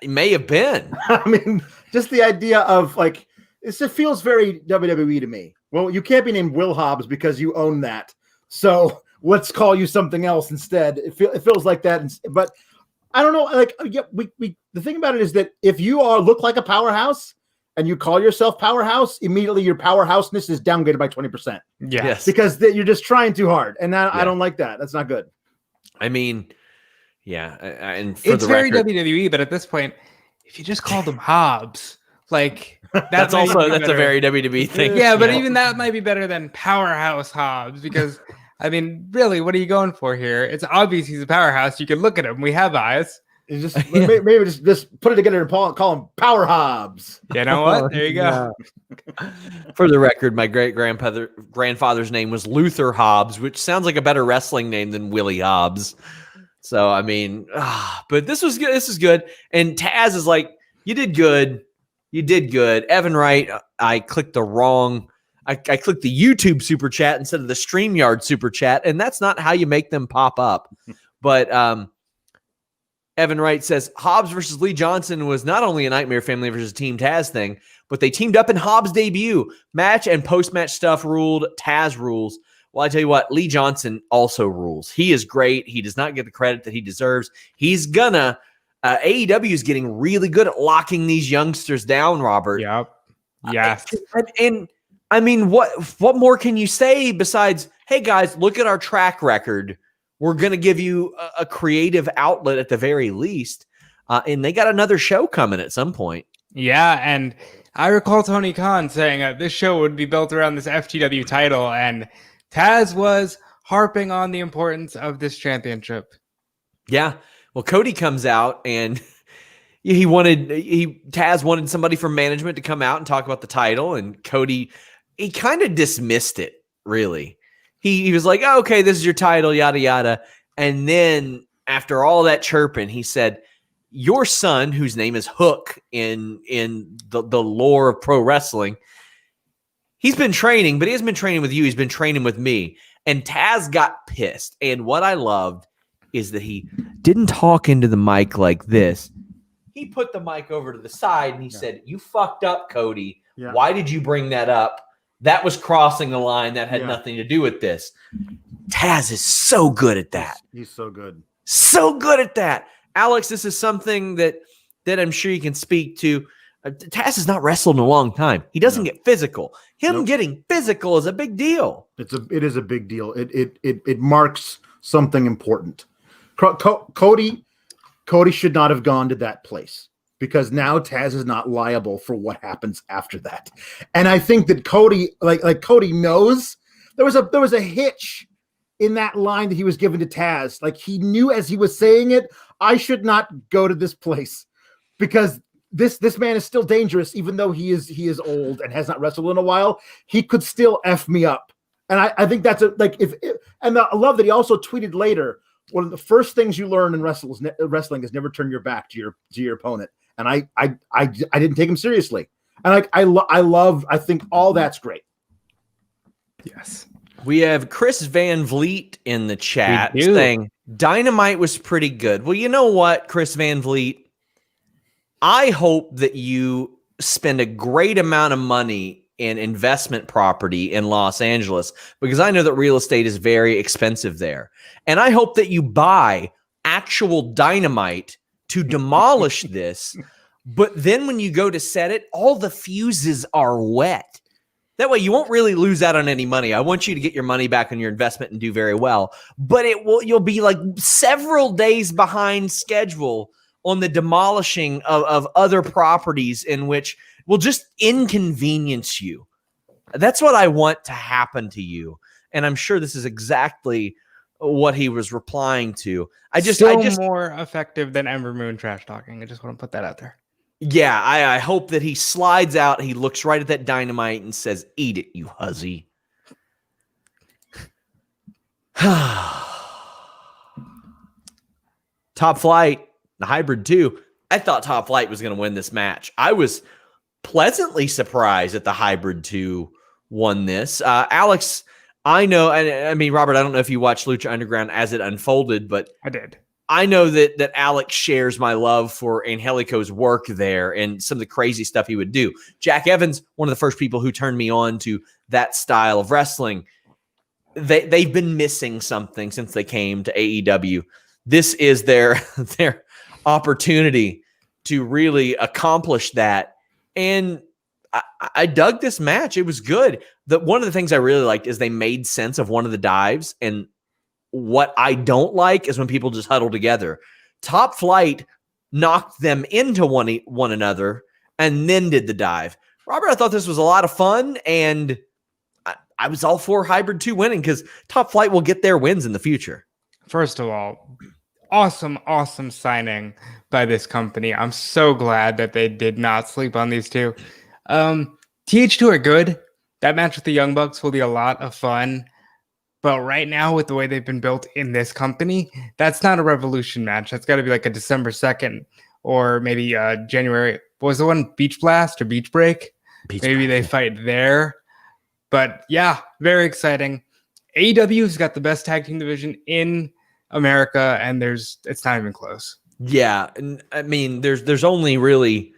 He may have been. I mean, just the idea of like, it feels very WWE to me. Well, you can't be named Will Hobbs because you own that. So let's call you something else instead. It feels like that. But I don't know. Like, yeah, we the thing about it is that if you look like a powerhouse and you call yourself Powerhouse, immediately your powerhouseness is downgraded by 20%. Yes. Because you're just trying too hard. And I don't like that. That's not good. I mean, yeah. And for it's the very record, WWE, but at this point, if you just called him Hobbs, like that's a very WWE thing. Yeah, but even that might be better than Powerhouse Hobbs because, I mean, really, what are you going for here? It's obvious he's a powerhouse. You can look at him. We have eyes. It's just maybe just put it together and call him Power Hobbs. You know what? There you go. For the record, my grandfather's name was Luther Hobbs, which sounds like a better wrestling name than Willie Hobbs. So, I mean, but this was good. This is good. And Taz is like, you did good. You did good. Evan Wright, I clicked the wrong. I clicked the YouTube super chat instead of the StreamYard super chat. And that's not how you make them pop up. But Evan Wright says, Hobbs versus Lee Johnson was not only a Nightmare Family versus Team Taz thing, but they teamed up in Hobbs' debut. Match and post-match stuff ruled. Taz rules. Well, I tell you what, Lee Johnson also rules. He is great. He does not get the credit that he deserves. He's gonna. AEW is getting really good at locking these youngsters down, Robert. Yep. Yes. And I mean, what more can you say besides, hey, guys, look at our track record. We're going to give you a creative outlet at the very least. And they got another show coming at some point. Yeah, and I recall Tony Khan saying this show would be built around this FTW title, and Taz was harping on the importance of this championship. Yeah. Well, Cody comes out and Taz wanted somebody from management to come out and talk about the title, and Cody, he kind of dismissed it, really. He was like, oh, okay, this is your title, yada, yada. And then after all that chirping, he said, your son, whose name is Hook in the lore of pro wrestling, he's been training, but he hasn't been training with you. He's been training with me. And Taz got pissed. And what I loved is that he didn't talk into the mic like this. He put the mic over to the side and he said, you fucked up, Cody. Yeah. Why did you bring that up? That was crossing the line. That had nothing to do with this. Taz is so good at that. He's so good. So good at that. Alex, this is something that I'm sure you can speak to. Taz has not wrestled in a long time. He doesn't get physical. Him getting physical is a big deal. It is a big deal. It marks something important. Cody should not have gone to that place, because now Taz is not liable for what happens after that. And I think that Cody, like Cody knows there was a hitch in that line that he was given to Taz. Like, he knew as he was saying it, I should not go to this place, because this man is still dangerous, even though he is old and has not wrestled in a while. He could still F me up. And I think that's I love that he also tweeted later, one of the first things you learn in wrestling is never turn your back to your opponent. And I didn't take him seriously. And I think all that's great. Yes. We have Chris Van Vliet in the chat saying Dynamite was pretty good. Well, you know what, Chris Van Vliet? I hope that you spend a great amount of money in investment property in Los Angeles, because I know that real estate is very expensive there. And I hope that you buy actual dynamite to demolish this. But then when you go to set it, all the fuses are wet. That way you won't really lose out on any money. I want you to get your money back on your investment and do very well. But you'll be like several days behind schedule on the demolishing of other properties, in which will just inconvenience you. That's what I want to happen to you. And I'm sure this is exactly what he was replying to. I just more effective than Ember Moon trash talking. I just want to put that out there. Yeah, I hope that he slides out. He looks right at that dynamite and says, eat it, you hussy. Top Flight, the Hybrid 2. I thought Top Flight was going to win this match. I was pleasantly surprised that the Hybrid 2 won this. Alex, I know, I mean, Robert, I don't know if you watched Lucha Underground as it unfolded, but I did. I know that Alex shares my love for Angelico's work there and some of the crazy stuff he would do. Jack Evans, one of the first people who turned me on to that style of wrestling. They've been missing something since they came to AEW. This is their opportunity to really accomplish that. And I dug this match. It was good. One of the things I really liked is they made sense of one of the dives, and what I don't like is when people just huddle together. Top Flight knocked them into one another and then did the dive. Robert, I thought this was a lot of fun, and I was all for Hybrid 2 winning, because Top Flight will get their wins in the future. First of all, awesome signing by this company. I'm so glad that they did not sleep on these two. TH2 are good. That match with the Young Bucks will be a lot of fun. But right now, with the way they've been built in this company, that's not a Revolution match. That's got to be like a December 2nd or maybe January. What was the one? Beach Blast or Beach Break? Maybe they fight there. But yeah, very exciting. AEW's got the best tag team division in America, and it's not even close. Yeah, and I mean, there's only really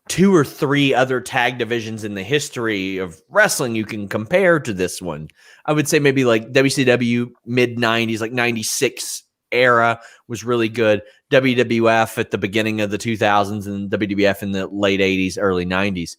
2 or 3 other tag divisions in the history of wrestling you can compare to this one. I would say maybe like WCW mid 90s, like 96 era was really good. WWF at the beginning of the 2000s and WWF in the late 80s, early 90s.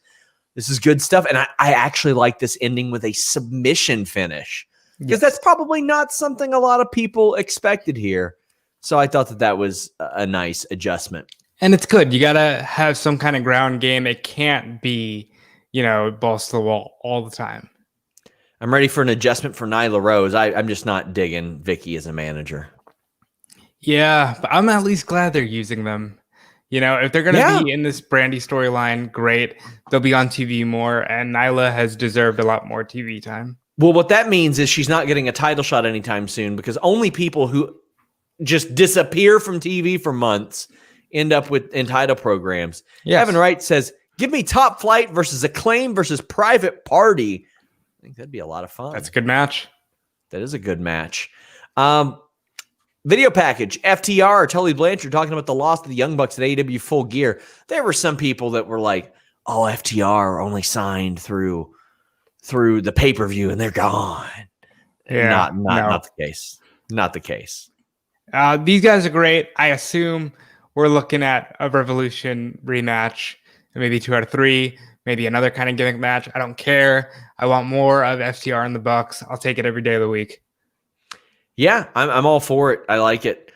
This is good stuff. And I actually like this ending with a submission finish because that's probably not something a lot of people expected here. So I thought that was a nice adjustment. And it's good. You got to have some kind of ground game. It can't be, balls to the wall all the time. I'm ready for an adjustment for Nyla Rose. I'm just not digging Vicky as a manager. Yeah, but I'm at least glad they're using them. If they're going to be in this Brandy storyline, great. They'll be on TV more, and Nyla has deserved a lot more TV time. Well, what that means is she's not getting a title shot anytime soon because only people who just disappear from TV for months end up in title programs. Yes. Evan Wright says, give me Top Flight versus Acclaim versus Private Party. I think that'd be a lot of fun. That's a good match. That is a good match. Video package, FTR, Tully Blanchard talking about the loss of the Young Bucks at AEW Full Gear. There were some people that were like, oh, FTR only signed through the pay-per-view and they're gone. Yeah, not the case. Not the case. These guys are great. I assume we're looking at a Revolution rematch, maybe 2 out of 3, maybe another kind of gimmick match. I don't care. I want more of FTR and the Bucks. I'll take it every day of the week. Yeah, I'm all for it. I like it.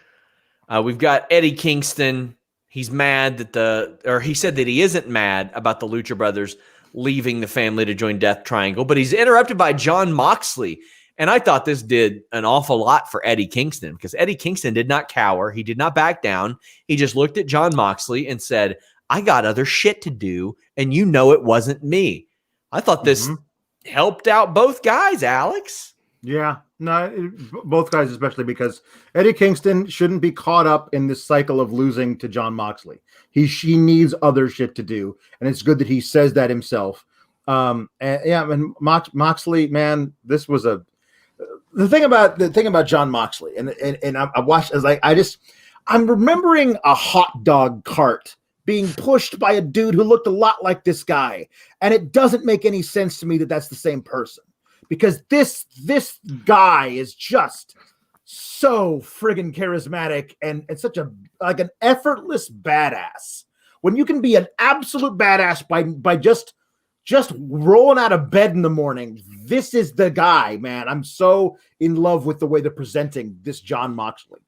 We've got Eddie Kingston. He's mad he said that he isn't mad about the Lucha Brothers leaving the family to join Death Triangle, but he's interrupted by Jon Moxley. And I thought this did an awful lot for Eddie Kingston because Eddie Kingston did not cower. He did not back down. He just looked at Jon Moxley and said, I got other shit to do, and it wasn't me. I thought this helped out both guys, Alex. Yeah, both guys, especially because Eddie Kingston shouldn't be caught up in this cycle of losing to Jon Moxley. He needs other shit to do, and it's good that he says that himself. And Moxley, man, this was the thing about Jon Moxley, and I watched as I'm remembering a hot dog cart being pushed by a dude who looked a lot like this guy, and it doesn't make any sense to me that that's the same person. Because this guy is just so friggin' charismatic and such an effortless badass. When you can be an absolute badass by just rolling out of bed in the morning, this is the guy, man. I'm so in love with the way they're presenting this Jon Moxley.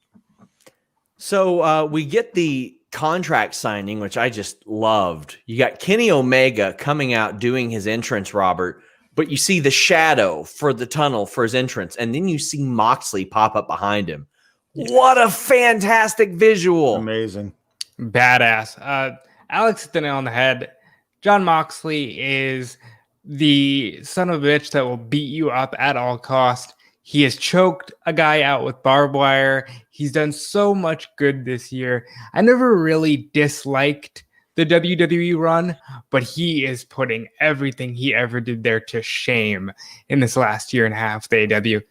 So we get the contract signing, which I just loved. You got Kenny Omega coming out doing his entrance, Robert. But you see the shadow for the tunnel for his entrance, and then you see Moxley pop up behind him. What a fantastic visual. Amazing. Badass. Alex hit the nail on the head. Jon Moxley is the son of a bitch that will beat you up at all cost. He has choked a guy out with barbed wire. He's done so much good this year. I never really disliked the WWE run, but he is putting everything he ever did there to shame in this last year and a half, the AEW.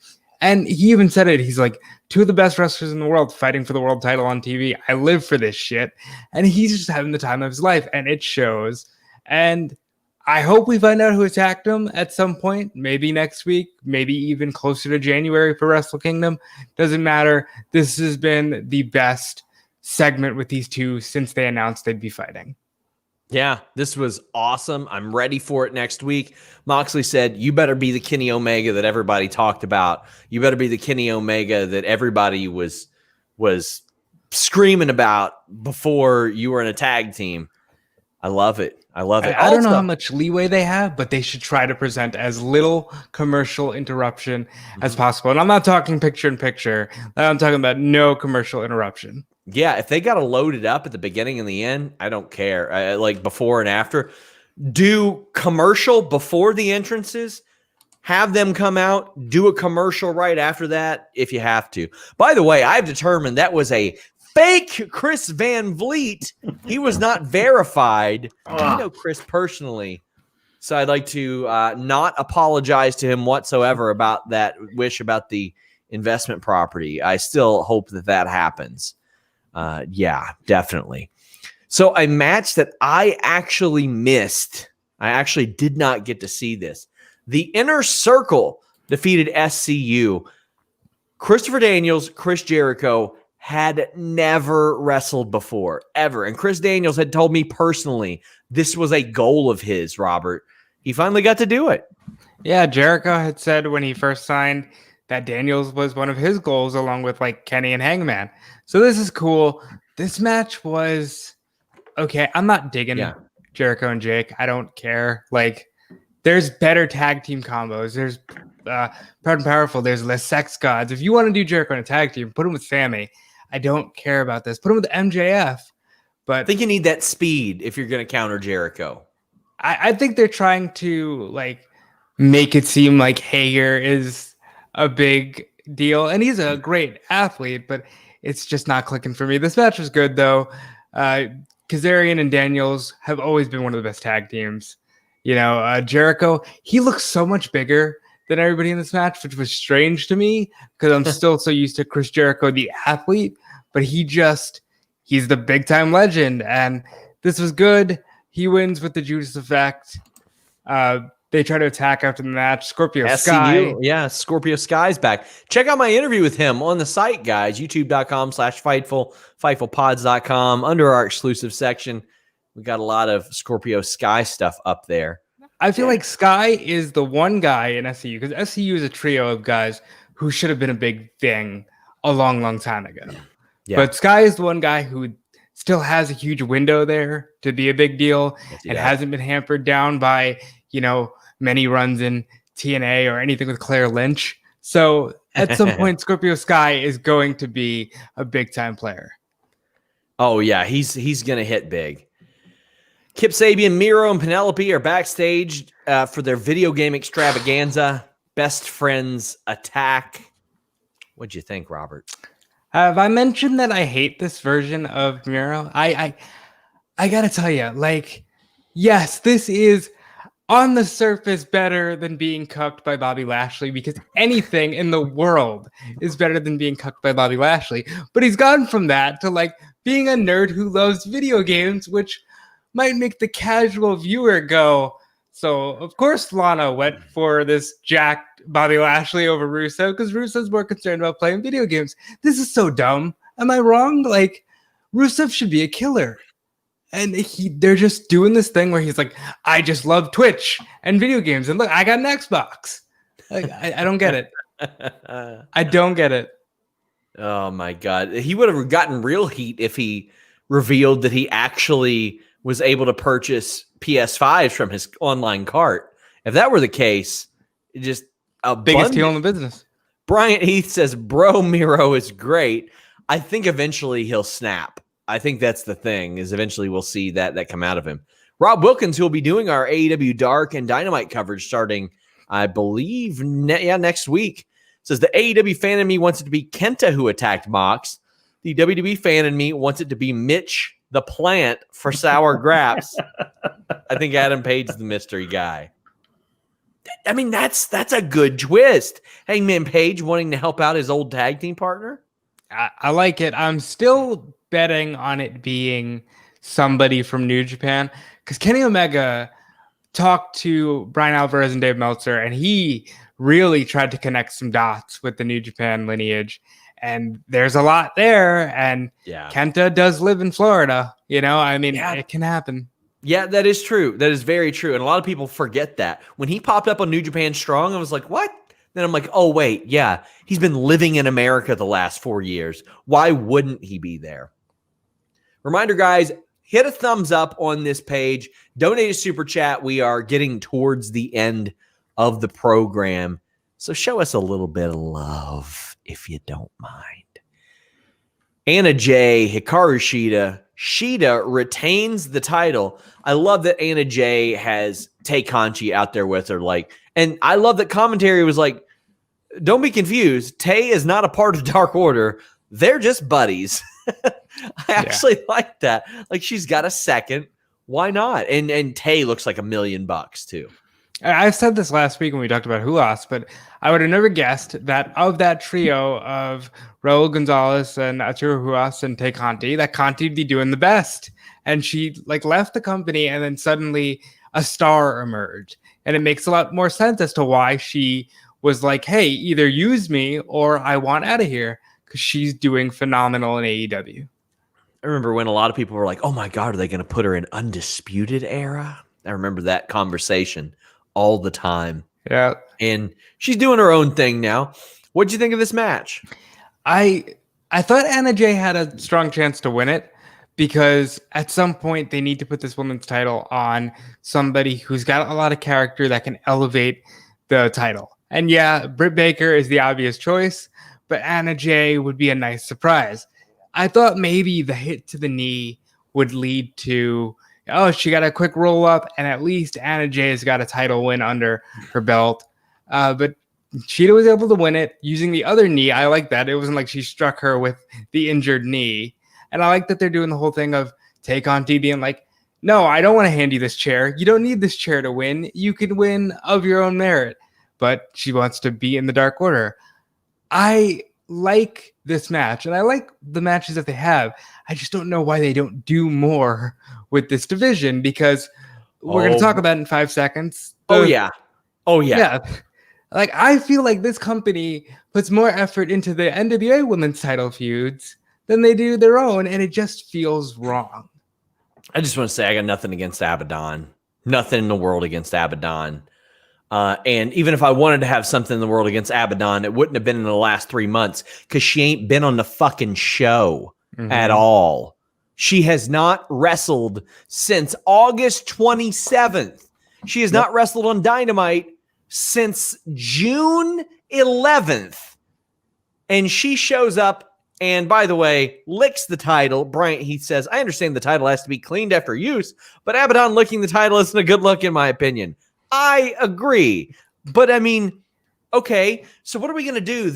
And he even said it. He's like, 2 of the best wrestlers in the world fighting for the world title on TV. I live for this shit. And he's just having the time of his life, and it shows. And I hope we find out who attacked him at some point, maybe next week, maybe even closer to January for Wrestle Kingdom. Doesn't matter. This has been the best segment with these two since they announced they'd be fighting. Yeah, this was awesome. I'm ready for it next week. Moxley said, you better be the Kenny Omega that everybody talked about. You better be the Kenny Omega that everybody was screaming about before you were in a tag team. I love it. I love it. I don't know how much leeway they have, but they should try to present as little commercial interruption as possible. And I'm not talking picture-in-picture. I'm talking about no commercial interruption. Yeah, if they got to load it up at the beginning and the end, I don't care. Like before and after. Do commercial before the entrances, Have them come out, do a commercial right after that if you have to. By the way, I've determined that was a fake Chris Van Vliet. He was not verified. I know Chris personally, so I'd like to not apologize to him whatsoever about that wish about the investment property. I still hope that happens. Yeah, definitely. So a match that I actually missed. I actually did not get to see this. The Inner Circle defeated SCU. Christopher Daniels, Chris Jericho had never wrestled before, ever. And Chris Daniels had told me personally this was a goal of his, Robert. He finally got to do it. Yeah, Jericho had said when he first signed that Daniels was one of his goals, along with like Kenny and Hangman. So this is cool. This match was okay. I'm not digging Jericho and Jake. I don't care. Like, there's better tag team combos. There's Proud and Powerful. There's less Sex Gods. If you want to do Jericho in a tag team, put him with Sammy. I don't care about this. Put him with MJF. But I think you need that speed if you're going to counter Jericho. I think they're trying to like make it seem like Hager is a big deal, and he's a great athlete, but it's just not clicking for me. This match was good though. Kazarian and Daniels have always been one of the best tag teams. You know, Jericho, he looks so much bigger than everybody in this match, which was strange to me because I'm still so used to Chris Jericho, the athlete, but he's the big time legend. And this was good. He wins with the Judas effect. They try to attack after the match. Scorpio Sky. Yeah, Scorpio Sky's back. Check out my interview with him on the site, guys. YouTube.com/Fightful, FightfulPods.com. Under our exclusive section, we got a lot of Scorpio Sky stuff up there. I feel like Sky is the one guy in SCU, because SCU is a trio of guys who should have been a big thing a long, long time ago. Yeah. But Sky is the one guy who still has a huge window there to be a big deal and hasn't been hampered down by, many runs in TNA or anything with Claire Lynch. So at some point, Scorpio Sky is going to be a big time player. Oh yeah, he's going to hit big. Kip Sabian, Miro, and Penelope are backstage for their video game extravaganza. Best Friends Attack. What'd you think, Robert? Have I mentioned that I hate this version of Miro? I gotta tell you, yes, this is on the surface better than being cucked by Bobby Lashley, because anything in the world is better than being cucked by Bobby Lashley. But he's gone from that to being a nerd who loves video games, which might make the casual viewer go, so of course Lana went for this jacked Bobby Lashley over Rusev because Rusev's more concerned about playing video games. This is so dumb. Am I wrong? Rusev should be a killer. And they're just doing this thing where he's like, I just love Twitch and video games. And look, I got an Xbox. I don't get it. I don't get it. Oh my God. He would have gotten real heat if he revealed that he actually was able to purchase PS5s from his online cart. If that were the case, just a biggest deal in the business. Bryant Heath says, bro, Miro is great. I think eventually he'll snap. I think that's the thing, is eventually we'll see that come out of him. Rob Wilkins, who will be doing our AEW Dark and Dynamite coverage starting, I believe, next week, says the AEW fan in me wants it to be Kenta who attacked Mox. The WWE fan in me wants it to be Mitch the Plant for Sour Graps. I think Adam Page's the mystery guy. I mean, that's a good twist. Hangman Page wanting to help out his old tag team partner. I like it. I'm still betting on it being somebody from New Japan, because Kenny Omega talked to Brian Alvarez and Dave Meltzer, and he really tried to connect some dots with the New Japan lineage. And there's a lot there. And Kenta does live in Florida. It can happen. Yeah, that is true. That is very true. And a lot of people forget that. When he popped up on New Japan Strong, I was like, what? Then I'm like, oh, wait, yeah. He's been living in America the last 4 years. Why wouldn't he be there? Reminder, guys, hit a thumbs up on this page. Donate a super chat. We are getting towards the end of the program. So show us a little bit of love, if you don't mind. Anna Jay, Hikaru Shida. Shida retains the title. I love that Anna Jay has Tay Conchi out there with her. And I love that commentary was like, don't be confused. Tay is not a part of Dark Order. They're just buddies. I actually like that. Like, she's got a second. Why not? And Tay looks like $1 million too. I said this last week when we talked about who lost, but I would have never guessed that of that trio of Raul Gonzalez and Arturo Ruas and Tay Conti, that Conti would be doing the best. And she like left the company, and then suddenly a star emerged. And it makes a lot more sense as to why she was like, hey, either use me or I want out of here, because she's doing phenomenal in AEW. I remember when a lot of people were like, oh my God, are they going to put her in Undisputed Era? I remember that conversation all the time. Yeah. And she's doing her own thing now. What'd you think of this match? I thought Anna Jay had a strong chance to win it, because at some point they need to put this woman's title on somebody who's got a lot of character that can elevate the title. And yeah, Britt Baker is the obvious choice, but Anna Jay would be a nice surprise. I thought maybe the hit to the knee would lead to, oh, she got a quick roll up, and at least Anna Jay has got a title win under her belt. But Cheetah was able to win it using the other knee. I like that. It wasn't like she struck her with the injured knee. And I like that they're doing the whole thing of Tay Conti being like, no, I don't want to hand you this chair. You don't need this chair to win. You can win of your own merit. But she wants to be in the Dark Order. I like this match, and I like the matches that they have. I just don't know why they don't do more with this division, because we're going to talk about it in 5 seconds. Oh yeah. Like, I feel like this company puts more effort into the NWA women's title feuds than they do their own, and it just feels wrong. I just want to say I got nothing against Abaddon. Nothing in the world against Abaddon. And even if I wanted to have something in the world against Abaddon, it wouldn't have been in the last 3 months, because she ain't been on the fucking show at all. She has not wrestled since August 27th. She has not wrestled on Dynamite since June 11th. And she shows up and, by the way, licks the title. Bryant Heath says, I understand the title has to be cleaned after use, but Abaddon licking the title isn't a good look in my opinion. I agree. But I mean, okay, so what are we going to do?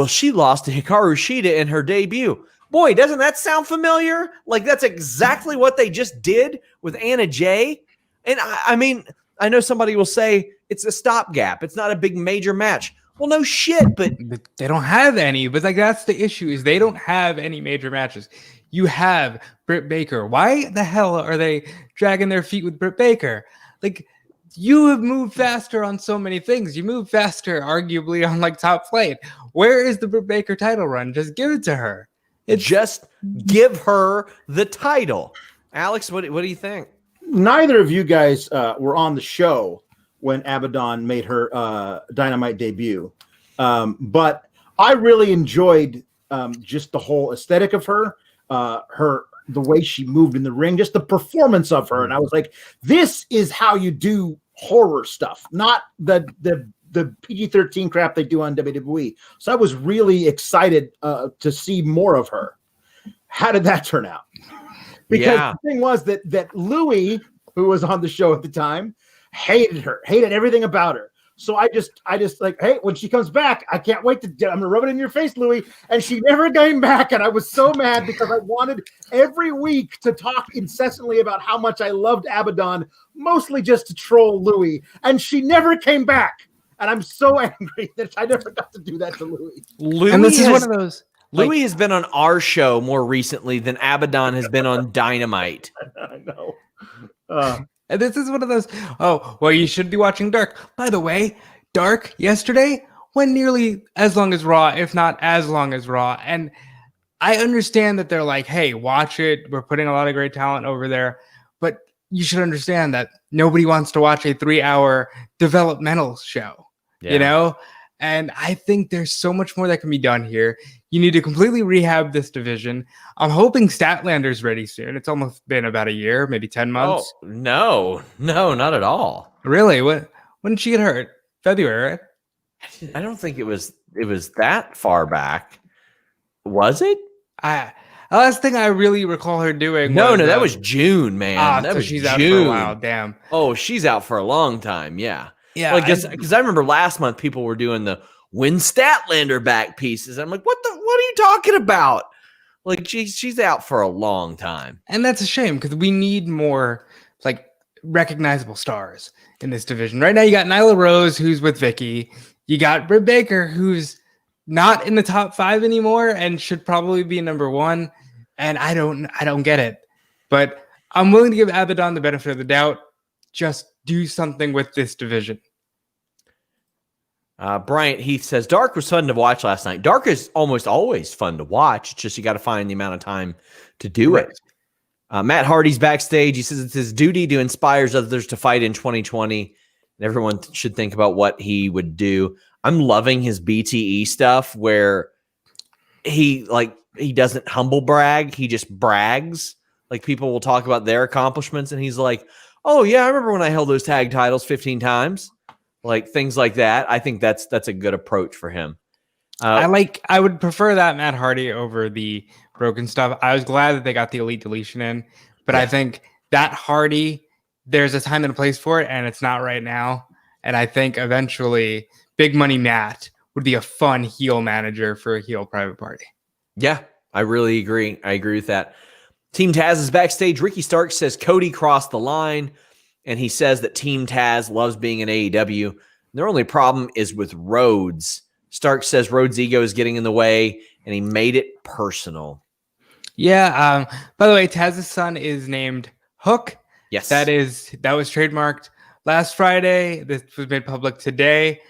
She lost to Hikaru Shida in her debut. Boy, doesn't that sound familiar? Like, that's exactly what they just did with Anna Jay. And I mean, I know somebody will say it's a stopgap. It's not a big major match. Well, no shit, but they don't have any. But like, that's the issue, is they don't have any major matches. You have Britt Baker. Why the hell are they dragging their feet with Britt Baker? Like, you have moved faster on so many things. You moved faster, arguably, on like Top Flight. Where is the Britt Baker title run? Just give it to her. Just give her the title. Alex, what do you think? Neither of you guys were on the show when Abaddon made her Dynamite debut. But I really enjoyed just the whole aesthetic of her, the way she moved in the ring, just the performance of her. And I was like, this is how you do horror stuff, not the PG-13 crap they do on WWE. So I was really excited to see more of her. How did that turn out? Because the thing was that Louis, who was on the show at the time, hated her, hated everything about her. So I just like, hey, when she comes back, I can't wait I'm gonna rub it in your face, Louis. And she never came back, and I was so mad because I wanted every week to talk incessantly about how much I loved Abaddon, mostly just to troll Louis, and she never came back. And I'm so angry that I never got to do that to Louis. And this is one of those. Louis has been on our show more recently than Abaddon has been on Dynamite. I know. And this is one of those, oh, well, you should be watching Dark. By the way, Dark yesterday went nearly as long as Raw, if not as long as Raw. And I understand that they're like, hey, watch it. We're putting a lot of great talent over there. But you should understand that nobody wants to watch a 3-hour developmental show, you know? And I think there's so much more that can be done here. You need to completely rehab this division. I'm hoping Statlander's ready soon. It's almost been about a year, maybe 10 months. Oh, no, not at all. Really? When did she get hurt? February, right? I don't think it was that far back. Was it? The last thing I really recall her doing that was June, man. That so was she's June. out for a while. Damn. Oh, she's out for a long time. Yeah. Yeah, like because I remember last month people were doing the Win Statlander back pieces. I'm like, what are you talking about? Like she's out for a long time. and that's a shame because we need more like recognizable stars in this division. Right now you got Nyla Rose, who's with Vicky. You got Britt Baker, who's not in the top 5 anymore and should probably be number 1. And I don't get it. But I'm willing to give Abaddon the benefit of the doubt. Just do something with this division. Bryant Heath says, Dark was fun to watch last night. Dark is almost always fun to watch. It's just you got to find the amount of time to do it. Matt Hardy's backstage. He says it's his duty to inspire others to fight in 2020. And everyone should think about what he would do. I'm loving his BTE stuff where he doesn't humble brag. He just brags. Like people will talk about their accomplishments. And he's like, oh yeah, I remember when I held those tag titles 15 times. Like things like that. I think that's a good approach for him. I would prefer that Matt Hardy over the broken stuff. I was glad that they got the Elite Deletion in, but I think that Hardy, there's a time and a place for it, and it's not right now. And I think eventually Big Money Matt would be a fun heel manager for a heel private party. Yeah, I really agree. I agree with that. Team Taz is backstage. Ricky Starks says Cody crossed the line. And he says that Team Taz loves being in AEW. Their only problem is with Rhodes. Stark says Rhodes' ego is getting in the way, and he made it personal. Yeah. By the way, Taz's son is named Hook. Yes. That was trademarked last Friday. This was made public today.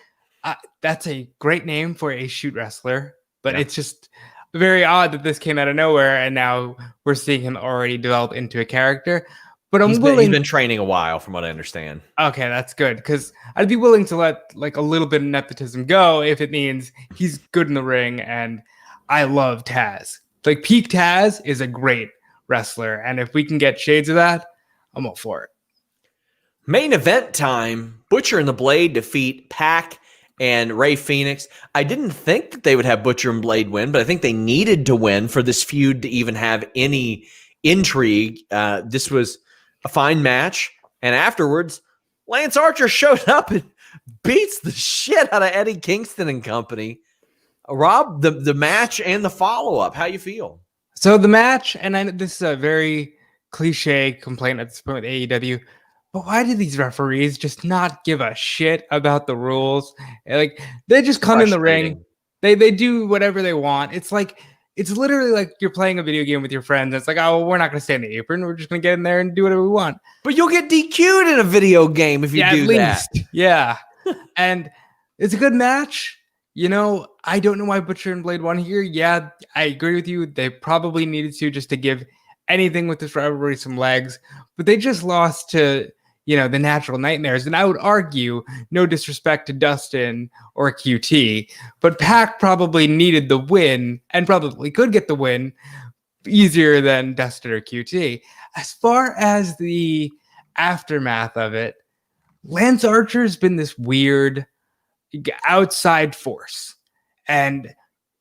That's a great name for a shoot wrestler, but it's just very odd that this came out of nowhere, and now we're seeing him already develop into a character. But he's been training a while, from what I understand. Okay, that's good, because I'd be willing to let like a little bit of nepotism go if it means he's good in the ring, and I love Taz. Like peak Taz is a great wrestler, and if we can get shades of that, I'm all for it. Main event time. Butcher and the Blade defeat Pac and Rey Fenix. I didn't think that they would have Butcher and Blade win, but I think they needed to win for this feud to even have any intrigue. This was a fine match, and afterwards, Lance Archer showed up and beats the shit out of Eddie Kingston and company. Rob, the match and the follow-up, how you feel? So the match, and I know this is a very cliche complaint at this point with AEW, but why do these referees just not give a shit about the rules? Like they just come in the ring, they do whatever they want. It's literally like you're playing a video game with your friends. It's like, oh, well, we're not going to stay in the apron. We're just going to get in there and do whatever we want. But you'll get DQ'd in a video game if you do that. Yeah. And it's a good match. You know, I don't know why Butcher and Blade won here. Yeah, I agree with you. They probably needed to just to give anything with this rivalry some legs. But they just lost to, the Natural Nightmares. And I would argue, no disrespect to Dustin or QT, but Pac probably needed the win and probably could get the win easier than Dustin or QT. As far as the aftermath of it, Lance Archer's been this weird outside force. And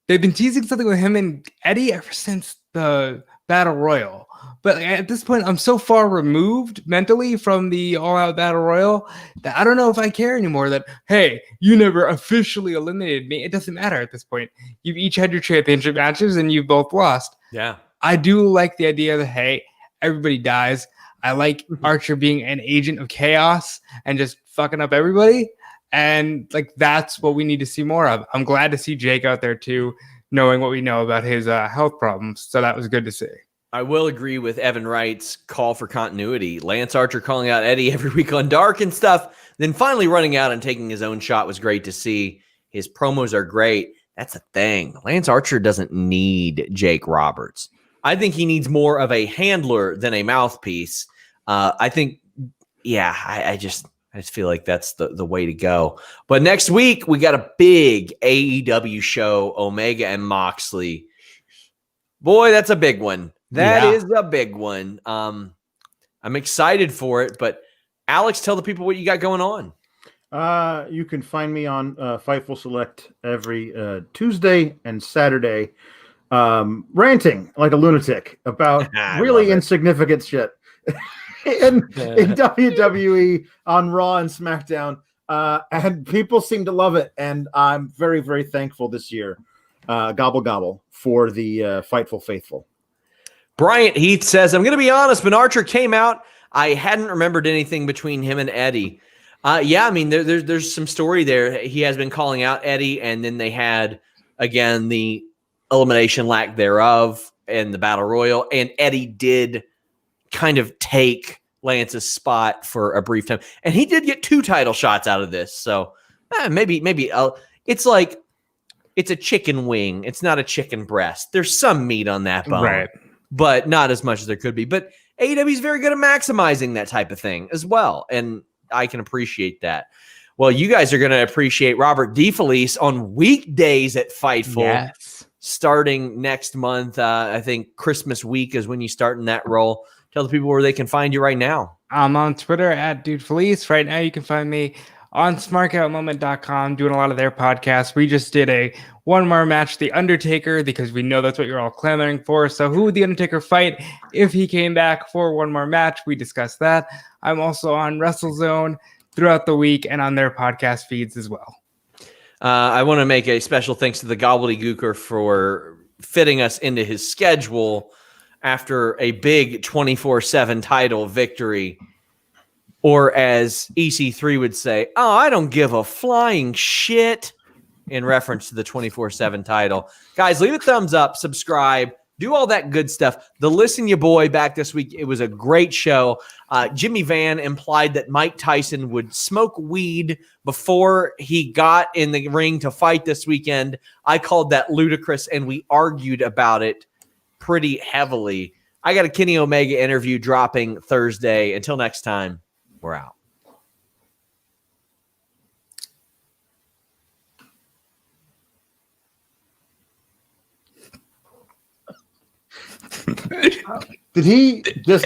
they've been teasing something with him and Eddie ever since the Battle Royal. But at this point, I'm so far removed mentally from the all-out Battle Royal that I don't know if I care anymore that, hey, you never officially eliminated me. It doesn't matter at this point. You've each had your championship matches and you've both lost. Yeah. I do like the idea that, hey, everybody dies. I like Archer being an agent of chaos and just fucking up everybody. And like that's what we need to see more of. I'm glad to see Jake out there too, knowing what we know about his health problems. So that was good to see. I will agree with Evan Wright's call for continuity. Lance Archer calling out Eddie every week on Dark and stuff, then finally running out and taking his own shot was great to see. His promos are great. That's a thing. Lance Archer doesn't need Jake Roberts. I think he needs more of a handler than a mouthpiece. I think, I just feel like that's the way to go. But next week, we got a big AEW show, Omega and Moxley. Boy, that's a big one. That is a big one. I'm excited for it. But Alex, tell the people what you got going on. You can find me on Fightful Select every Tuesday and Saturday, ranting like a lunatic about really insignificant shit in WWE on Raw and SmackDown. and people seem to love it. And I'm very, very thankful this year. Gobble gobble for the Fightful faithful. Bryant Heath says, I'm going to be honest, when Archer came out, I hadn't remembered anything between him and Eddie. Yeah, I mean, there's some story there. He has been calling out Eddie, and then they had, again, the elimination lack thereof and the Battle Royal, and Eddie did kind of take Lance's spot for a brief time. And he did get 2 title shots out of this. So maybe it's like it's a chicken wing. It's not a chicken breast. There's some meat on that bone. Right. But not as much as there could be. But AEW is very good at maximizing that type of thing as well. And I can appreciate that. Well, you guys are going to appreciate Robert Defelice on weekdays at Fightful. Yes. Starting next month. I think Christmas week is when you start in that role. Tell the people where they can find you right now. I'm on Twitter at DudeFelice. Right now you can find me on smarkoutmoment.com doing a lot of their podcasts. We just did a one more match, The Undertaker, because we know that's what you're all clamoring for. So who would The Undertaker fight if he came back for one more match? We discussed that. I'm also on WrestleZone throughout the week and on their podcast feeds as well. I want to make a special thanks to the Gobbledygooker for fitting us into his schedule after a big 24/7 title victory. Or as EC3 would say, oh, I don't give a flying shit, in reference to the 24/7 title. Guys, leave a thumbs up, subscribe, do all that good stuff. The Listen Ya Boy back this week, it was a great show. Jimmy Van implied that Mike Tyson would smoke weed before he got in the ring to fight this weekend. I called that ludicrous, and we argued about it pretty heavily. I got a Kenny Omega interview dropping Thursday. Until next time. We're out. Did he just